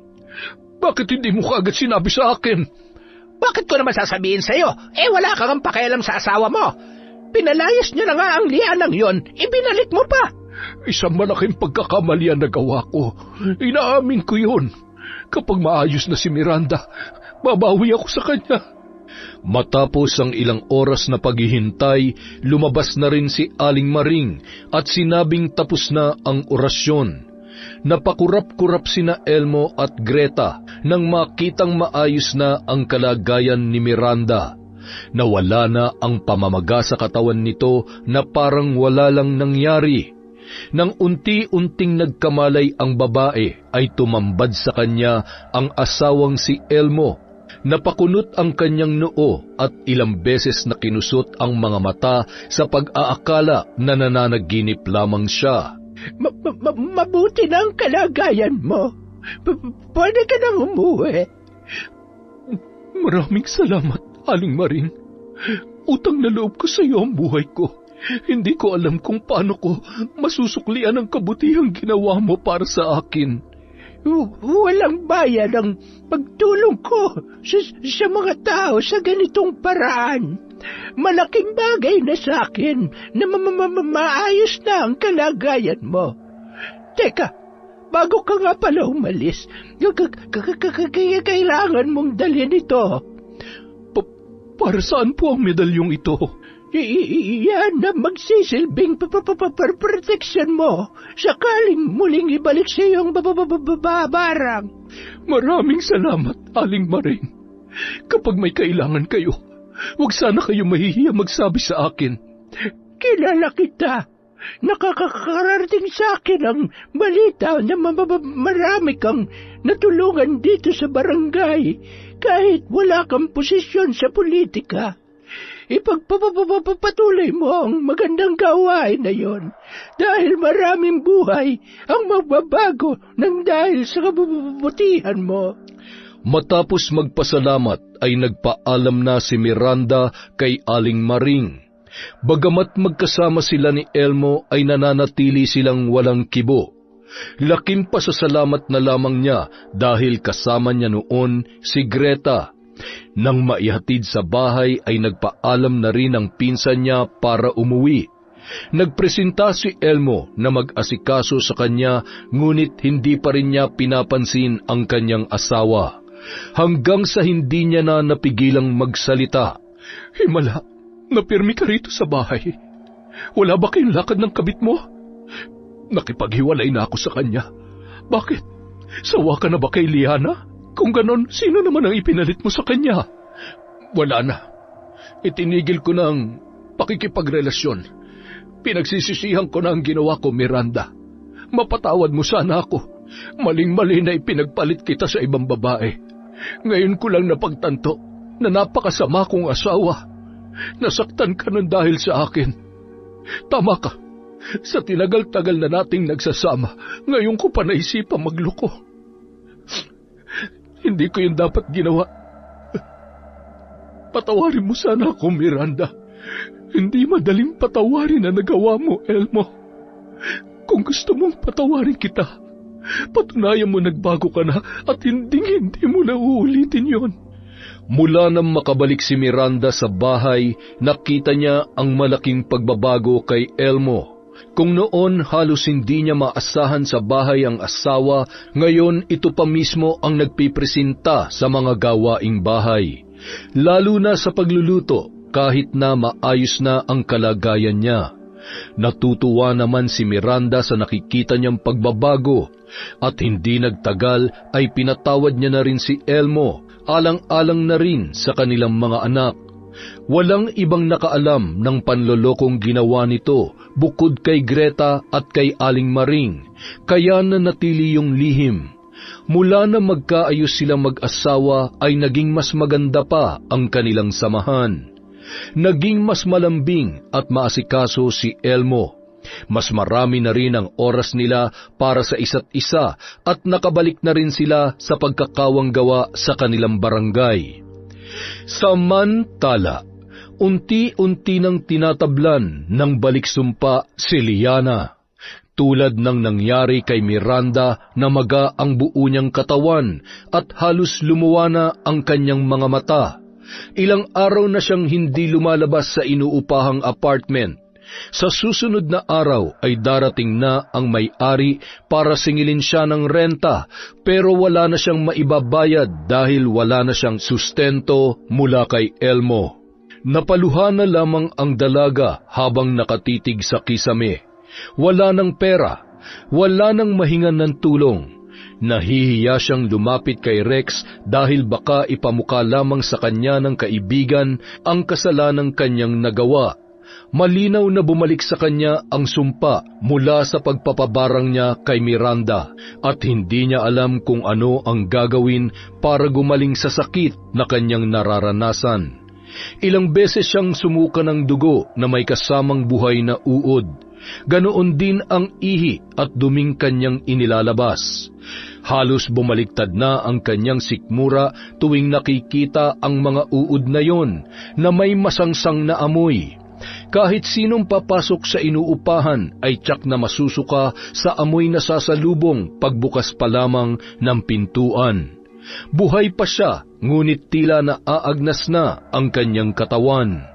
Bakit hindi mo kaagad sinabi sa akin? Bakit ko naman sasabihin sa'yo? Wala kang pakialam sa asawa mo. Pinalayas niya na nga ang lianang yon, ibinalik mo pa. Isang malaking pagkakamali ang nagawa ko. Inaamin ko yun. Kapag maayos na si Miranda, babawi ako sa kanya. Matapos ang ilang oras na paghihintay, lumabas na rin si Aling Maring at sinabing tapos na ang orasyon. Napakurap-kurap sina Elmo at Greta nang makitang maayos na ang kalagayan ni Miranda. Nawala na ang pamamaga sa katawan nito na parang wala lang nangyari. Nang unti-unting nagkamalay ang babae, ay tumambad sa kanya ang asawang si Elmo. Napakunot ang kanyang noo at ilang beses na kinusot ang mga mata sa pag-aakala na nananaginip lamang siya. Mabuti na ang kalagayan mo. Pwede ka nang umuwi. Maraming salamat, Aling Maring. Utang na loob ko sa iyo ang buhay ko. Hindi ko alam kung paano ko masusuklian ang kabutihang ginawa mo para sa akin. Walang bayad ang pagtulong ko sa mga tao sa ganitong paraan. Malaking bagay na sa akin na maayos na ang kalagayan mo. Teka, bago ka nga pala umalis, kailangan mong dalhin ito. Para saan po ang medalyong ito? Yan na magsisilbing proteksyon mo sakaling muling ibalik sa iyong babarang. Maraming salamat, Aling Maring. Kapag may kailangan kayo, Huwag sana kayo mahihiya magsabi sa akin. Kilala kita. Nakakarating sa akin ang balita na marami kang natulungan dito sa barangay kahit wala kang posisyon sa politika. Ipagpapatuloy mo ang magandang gawain na yon dahil maraming buhay ang magbabago ng dahil sa kabubutihan mo. Matapos magpasalamat ay nagpaalam na si Miranda kay Aling Maring. Bagamat magkasama sila ni Elmo ay nananatili silang walang kibo. Laking pasasalamat na lamang niya dahil kasama niya noon si Greta. Nang maihatid sa bahay ay nagpaalam na rin ang pinsan niya para umuwi. Nagpresenta si Elmo na mag-asikaso sa kanya ngunit hindi pa rin niya pinapansin ang kanyang asawa. Hanggang sa hindi niya na napigilang magsalita. Himala, napirmi ka rito sa bahay. Wala ba kayong lakad ng kabit mo? Nakipaghiwalay na ako sa kanya. Bakit? Sawa ka na ba kay Liana? Kung ganon, sino naman ang ipinalit mo sa kanya? Wala na. Itinigil ko na ang pakikipagrelasyon. Pinagsisisihan ko na ang ginawa ko, Miranda. Mapatawad mo sana ako. Maling-mali na ipinagpalit kita sa ibang babae. Ngayon ko lang napagtanto na napakasama kong asawa. Nasaktan ka ng dahil sa akin. Tama ka. Sa tinagal-tagal na nating nagsasama, ngayon ko pa naisipang magloko. Hindi ko yun dapat ginawa. Patawarin mo sana ako, Miranda. Hindi madaling patawarin na nagawa mo, Elmo. Kung gusto mong patawarin kita, patunayan mo nagbago ka na at hindi mo na uulitin yon. Mula nang makabalik si Miranda sa bahay, nakita niya ang malaking pagbabago kay Elmo. Kung noon halos hindi niya maasahan sa bahay ang asawa, ngayon ito pa mismo ang nagpipresenta sa mga gawaing bahay. Lalo na sa pagluluto, kahit na maayos na ang kalagayan niya. Natutuwa naman si Miranda sa nakikita niyang pagbabago, at hindi nagtagal ay pinatawad niya na rin si Elmo, alang-alang na rin sa kanilang mga anak. Walang ibang nakaalam ng panlolokong ginawa nito bukod kay Greta at kay Aling Maring, kaya nanatili yung lihim. Mula na magkaayos silang mag-asawa ay naging mas maganda pa ang kanilang samahan. Naging mas malambing at maasikaso si Elmo. Mas marami na rin ang oras nila para sa isa't isa at nakabalik na rin sila sa pagkakawang gawa sa kanilang barangay. Samantala, unti-unti nang tinatablan ng baliksumpa si Liana. Tulad ng nangyari kay Miranda na maga ang buo niyang katawan at halos lumuwa na ang kanyang mga mata. Ilang araw na siyang hindi lumalabas sa inuupahang apartment. Sa susunod na araw ay darating na ang may-ari para singilin siya ng renta, pero wala na siyang maibabayad dahil wala na siyang sustento mula kay Elmo. Napaluha na lamang ang dalaga habang nakatitig sa kisame. Wala ng pera, wala ng mahingan ng tulong. Nahihiya siyang lumapit kay Rex dahil baka ipamukha lamang sa kanya ng kaibigan ang kasalanang kanyang nagawa. Malinaw na bumalik sa kanya ang sumpa mula sa pagpapabarang niya kay Miranda at hindi niya alam kung ano ang gagawin para gumaling sa sakit na kanyang nararanasan. Ilang beses siyang sumuka ng dugo na may kasamang buhay na uod. Ganoon din ang ihi at duming kanyang inilalabas. Halos bumaliktad na ang kanyang sikmura tuwing nakikita ang mga uod na yon na may masangsang na amoy. Kahit sinong papasok sa inuupahan ay tiyak na masusuka sa amoy na sasalubong pagbukas pa lamang ng pintuan. Buhay pa siya, ngunit tila naaagnas na ang kanyang katawan.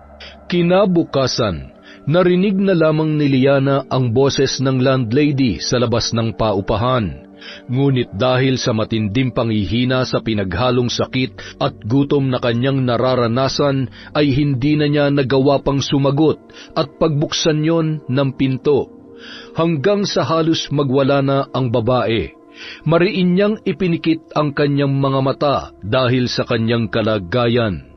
Kinabukasan, narinig na lamang ni Liana ang boses ng landlady sa labas ng paupahan. Ngunit dahil sa matinding panghihina sa pinaghalong sakit at gutom na kanyang nararanasan, ay hindi na niya nagawa pang sumagot at pagbuksan yon ng pinto. Hanggang sa halos magwala na ang babae, mariin niyang ipinikit ang kanyang mga mata dahil sa kanyang kalagayan.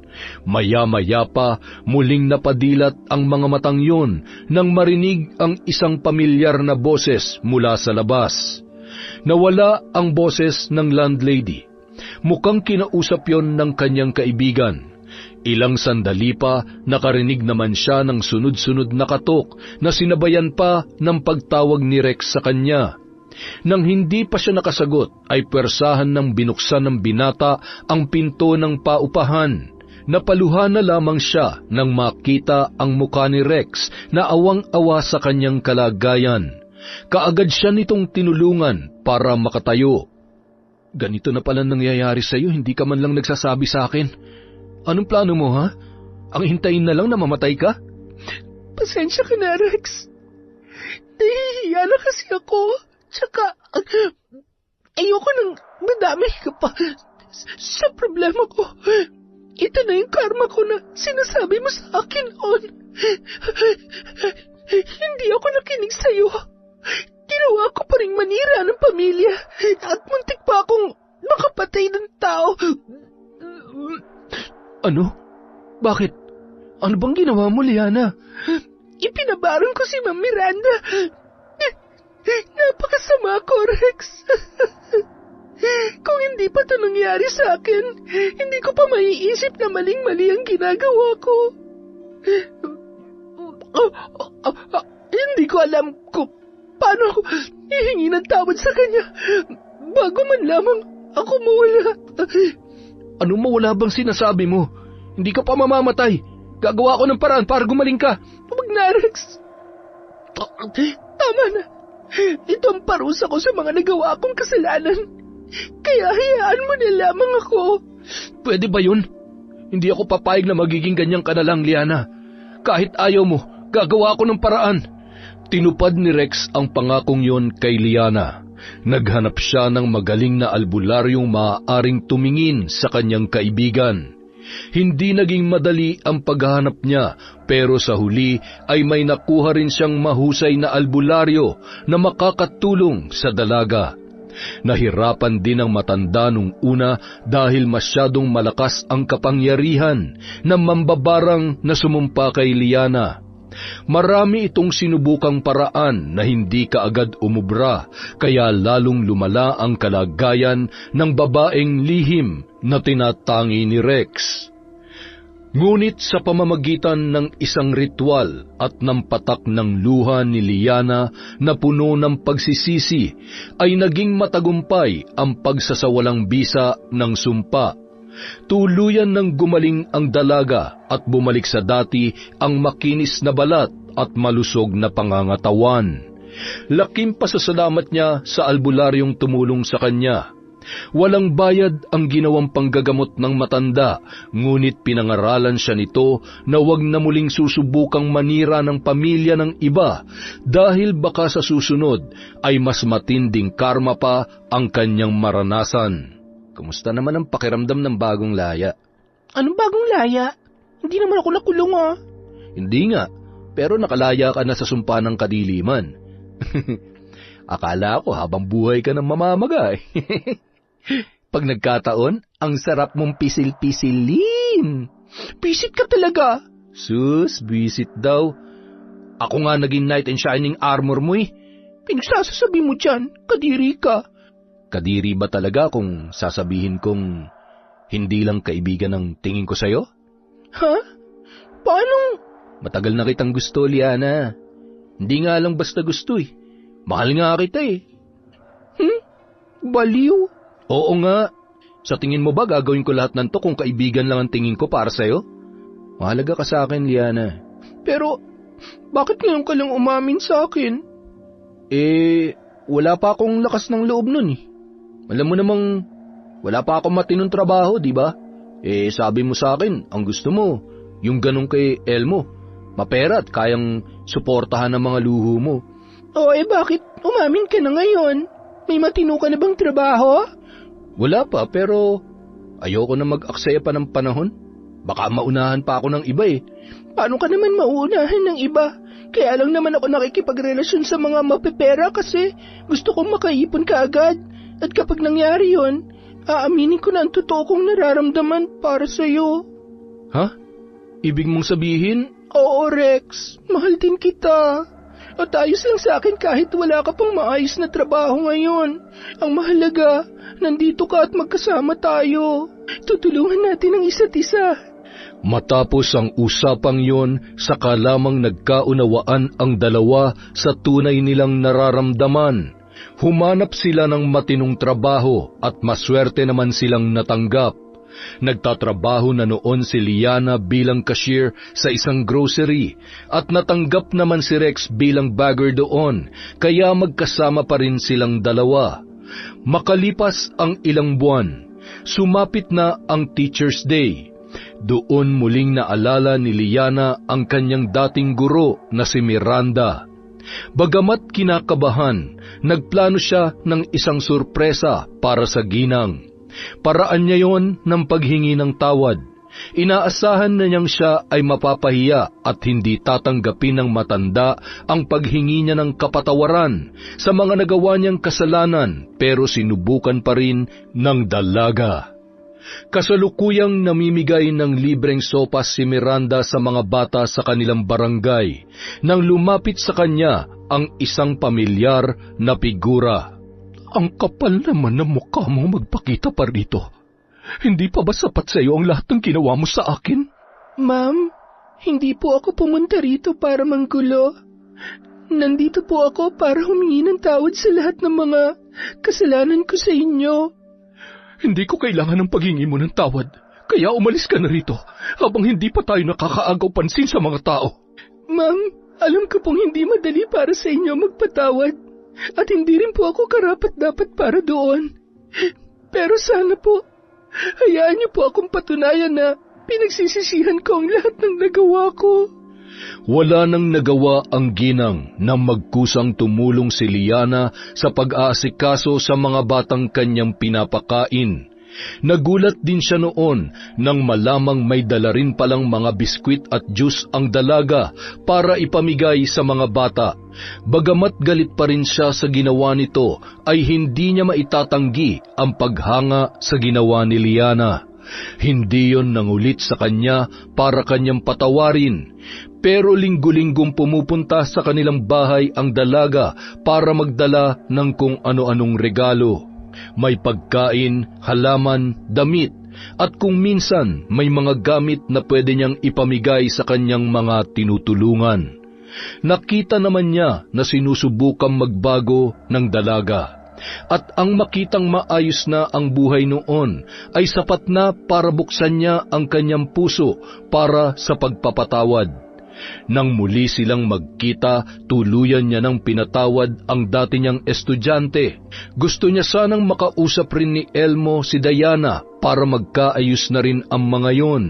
Maya-maya pa, muling napadilat ang mga matang yun nang marinig ang isang pamilyar na boses mula sa labas. Nawala ang boses ng landlady. Mukhang kinausap yon ng kanyang kaibigan. Ilang sandali pa, nakarinig naman siya ng sunod-sunod na katok na sinabayan pa ng pagtawag ni Rex sa kanya. Nang hindi pa siya nakasagot, ay pwersahan ng binuksan ng binata ang pinto ng paupahan. Napaluha na lamang siya nang makita ang mukha ni Rex na awang-awa sa kanyang kalagayan. Kaagad siya nitong tinulungan para makatayo. Ganito na pala nangyayari sa iyo, hindi ka man lang nagsasabi sa akin. Anong plano mo, ha? Ang hintayin na lang na mamatay ka? Pasensya ka na, Rex. Nahihiya na kasi ako. Tsaka, ayoko nang madami ka pa sa problema ko. Ito na yung karma ko na sinasabi mo sa akin noon. Hindi ako nakinig sa'yo. Ginawa ko pa rin manira ng pamilya at muntik pa akong makapatay ng tao. Ano? Bakit? Ano bang ginawa mo, Liana? Ipinabaron ko si Ma'am Miranda. Napakasama ko, Rex. Kung hindi pa ito nangyari sa akin, hindi ko pa maiisip na maling-mali ang ginagawa ko. Hindi ko alam kung paano hihingi ng tawad sa kanya bago man lamang ako mawala. Anong mawala bang sinasabi mo? Hindi ka pa mamamatay. Gagawa ko ng paraan para gumaling ka. Huwag na, Rex. Tama na. Ito ang parusa ko sa mga nagawa kong kasalanan. Kaya hayaan mo na lamang ako. Pwede ba yun? Hindi ako papayag na magiging ganyan ka na lang, Liana. Kahit ayaw mo, gagawa ako ng paraan. Tinupad ni Rex ang pangakong yon kay Liana. Naghanap siya ng magaling na albularyong maaaring tumingin sa kanyang kaibigan. Hindi naging madali ang paghahanap niya, pero sa huli ay may nakuha rin siyang mahusay na albularyo na makakatulong sa dalaga. Nahirapan din ang matanda nung una dahil masyadong malakas ang kapangyarihan ng mambabarang na sumumpa kay Liana. Marami itong sinubukang paraan na hindi kaagad umubra, kaya lalong lumala ang kalagayan ng babaeng lihim na tinatangi ni Rex. Ngunit sa pamamagitan ng isang ritual at ng patak ng luha ni Liana na puno ng pagsisisi, ay naging matagumpay ang pagsasawalang bisa ng sumpa. Tuluyan ng gumaling ang dalaga at bumalik sa dati ang makinis na balat at malusog na pangangatawan. Laking pasasalamat niya sa albularyong tumulong sa kanya. Walang bayad ang ginawang panggagamot ng matanda, ngunit pinangaralan siya nito na huwag na muling susubukang manira ng pamilya ng iba dahil baka sa susunod ay mas matinding karma pa ang kanyang maranasan. Kumusta naman ang pakiramdam ng bagong laya? Anong bagong laya? Hindi naman ako nakulong, ah. Hindi nga, pero nakalaya ka na sa sumpa ng kadiliman. Akala ko habang buhay ka ng mamamaga eh. Pag nagkataon, ang sarap mong pisil-pisilin. Pisit ka talaga. Sus, bisit daw. Ako nga naging knight in shining armor mo eh. Pinagsasasabi mo dyan, kadiri ka. Kadiri ba talaga kung sasabihin kong hindi lang kaibigan ng tingin ko sa'yo? Ha? Paano? Matagal na kitang gusto, Liana. Hindi nga lang basta gusto eh. Mahal nga kita eh. Baliw. Oo nga. Sa tingin mo ba gagawin ko lahat ng to kung kaibigan lang ang tingin ko para sa'yo? Mahalaga ka sa akin, Liana. Pero, bakit ngayon ka lang umamin sa akin? Wala pa akong lakas ng loob nun eh. Alam mo namang, wala pa akong matinong trabaho, di ba? Sabi mo sa akin, ang gusto mo, yung ganun kay Elmo. Mapera at kayang suportahan ng mga luho mo. Bakit umamin ka na ngayon? May matino ka na bang trabaho? Wala pa, pero ayoko na mag-aksaya pa ng panahon. Baka maunahan pa ako ng iba eh. Paano ka naman mauunahan ng iba? Kaya lang naman ako nakikipagrelasyon sa mga mapepera kasi gusto kong makaipon ka agad. At kapag nangyari yon, aaminin ko na ang totoo kong nararamdaman para sa'yo. Ha? Ibig mong sabihin? Oo, Rex. Mahal din kita. At ayos lang sa akin kahit wala ka pang maayos na trabaho ngayon. Ang mahalaga, nandito ka at magkasama tayo. Tutulungan natin ang isa't isa. Matapos ang usapang yon, saka lamang nagkaunawaan ang dalawa sa tunay nilang nararamdaman. Humanap sila ng matinong trabaho at maswerte naman silang natanggap. Nagtatrabaho na noon si Liana bilang cashier sa isang grocery at natanggap naman si Rex bilang bagger doon, kaya magkasama pa rin silang dalawa. Makalipas ang ilang buwan, sumapit na ang Teacher's Day. Doon muling naalala ni Liana ang kanyang dating guro na si Miranda. Bagamat kinakabahan, nagplano siya ng isang sorpresa para sa ginang. Paraan niya yon ng paghingi ng tawad. Inaasahan na niyang siya ay mapapahiya at hindi tatanggapin ng matanda ang paghingi niya ng kapatawaran sa mga nagawa niyang kasalanan, pero sinubukan pa rin ng dalaga. Kasalukuyang namimigay ng libreng sopas si Miranda sa mga bata sa kanilang barangay nang lumapit sa kanya ang isang pamilyar na figura. Ang kapal naman ng mukha mo magpakita pa rito. Hindi pa ba sapat sa iyo ang lahat ng ginawa mo sa akin? Ma'am, hindi po ako pumunta rito para manggulo. Nandito po ako para humingi ng tawad sa lahat ng mga kasalanan ko sa inyo. Hindi ko kailangan ng paghingi mo ng tawad, kaya umalis ka na rito habang hindi pa tayo nakakaagaw pansin sa mga tao. Ma'am, alam ko pong hindi madali para sa inyo magpatawad at hindi rin po ako karapat-dapat para doon. Pero sana po, hayaan niyo po akong patunayan na pinagsisisihan ko ang lahat ng nagawa ko. Wala nang nagawa ang ginang na magkusang tumulong si Liana sa pag-aasikaso sa mga batang kanyang pinapakain. Nagulat din siya noon nang malamang may dala rin palang mga biskwit at juice ang dalaga para ipamigay sa mga bata. Bagamat galit pa rin siya sa ginawa nito, ay hindi niya maitatanggi ang paghanga sa ginawa ni Liana. Hindi yon nangulit sa kanya para kanyang patawarin, pero linggo-linggong pumupunta sa kanilang bahay ang dalaga para magdala ng kung ano-anong regalo. May pagkain, halaman, damit, at kung minsan may mga gamit na pwede niyang ipamigay sa kanyang mga tinutulungan. Nakita naman niya na sinusubukang magbago ng dalaga. At ang makitang maayos na ang buhay noon ay sapat na para buksan niya ang kanyang puso para sa pagpapatawad. Nang muli silang magkita, tuluyan niya nang pinatawad ang dati niyang estudyante. Gusto niya sanang makausap rin ni Elmo si Diana para magkaayos na rin ang mga yon.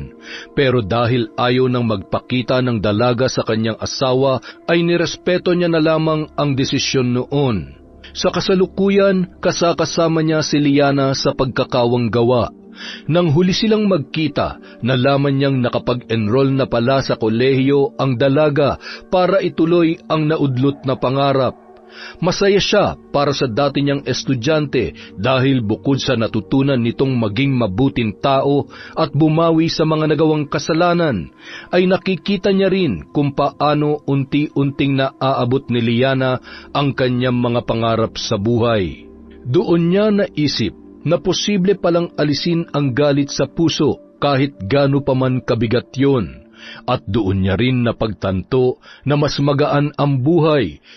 Pero dahil ayaw nang magpakita ng dalaga sa kanyang asawa, ay nirespeto niya na lamang ang desisyon noon. Sa kasalukuyan, kasakasama niya si Liana sa pagkakawang gawa. Nang huli silang magkita, nalaman niyang nakapag-enroll na pala sa kolehiyo ang dalaga para ituloy ang naudlot na pangarap. Masaya siya para sa dati niyang estudyante dahil bukod sa natutunan nitong maging mabuting tao at bumawi sa mga nagawang kasalanan, ay nakikita niya rin kung paano unti-unting naaabot ni Liana ang kanyang mga pangarap sa buhay. Doon niya naisip na posible palang alisin ang galit sa puso kahit gaano pa man kabigat yon. At doon niya rin napagtanto na mas magaan ang buhay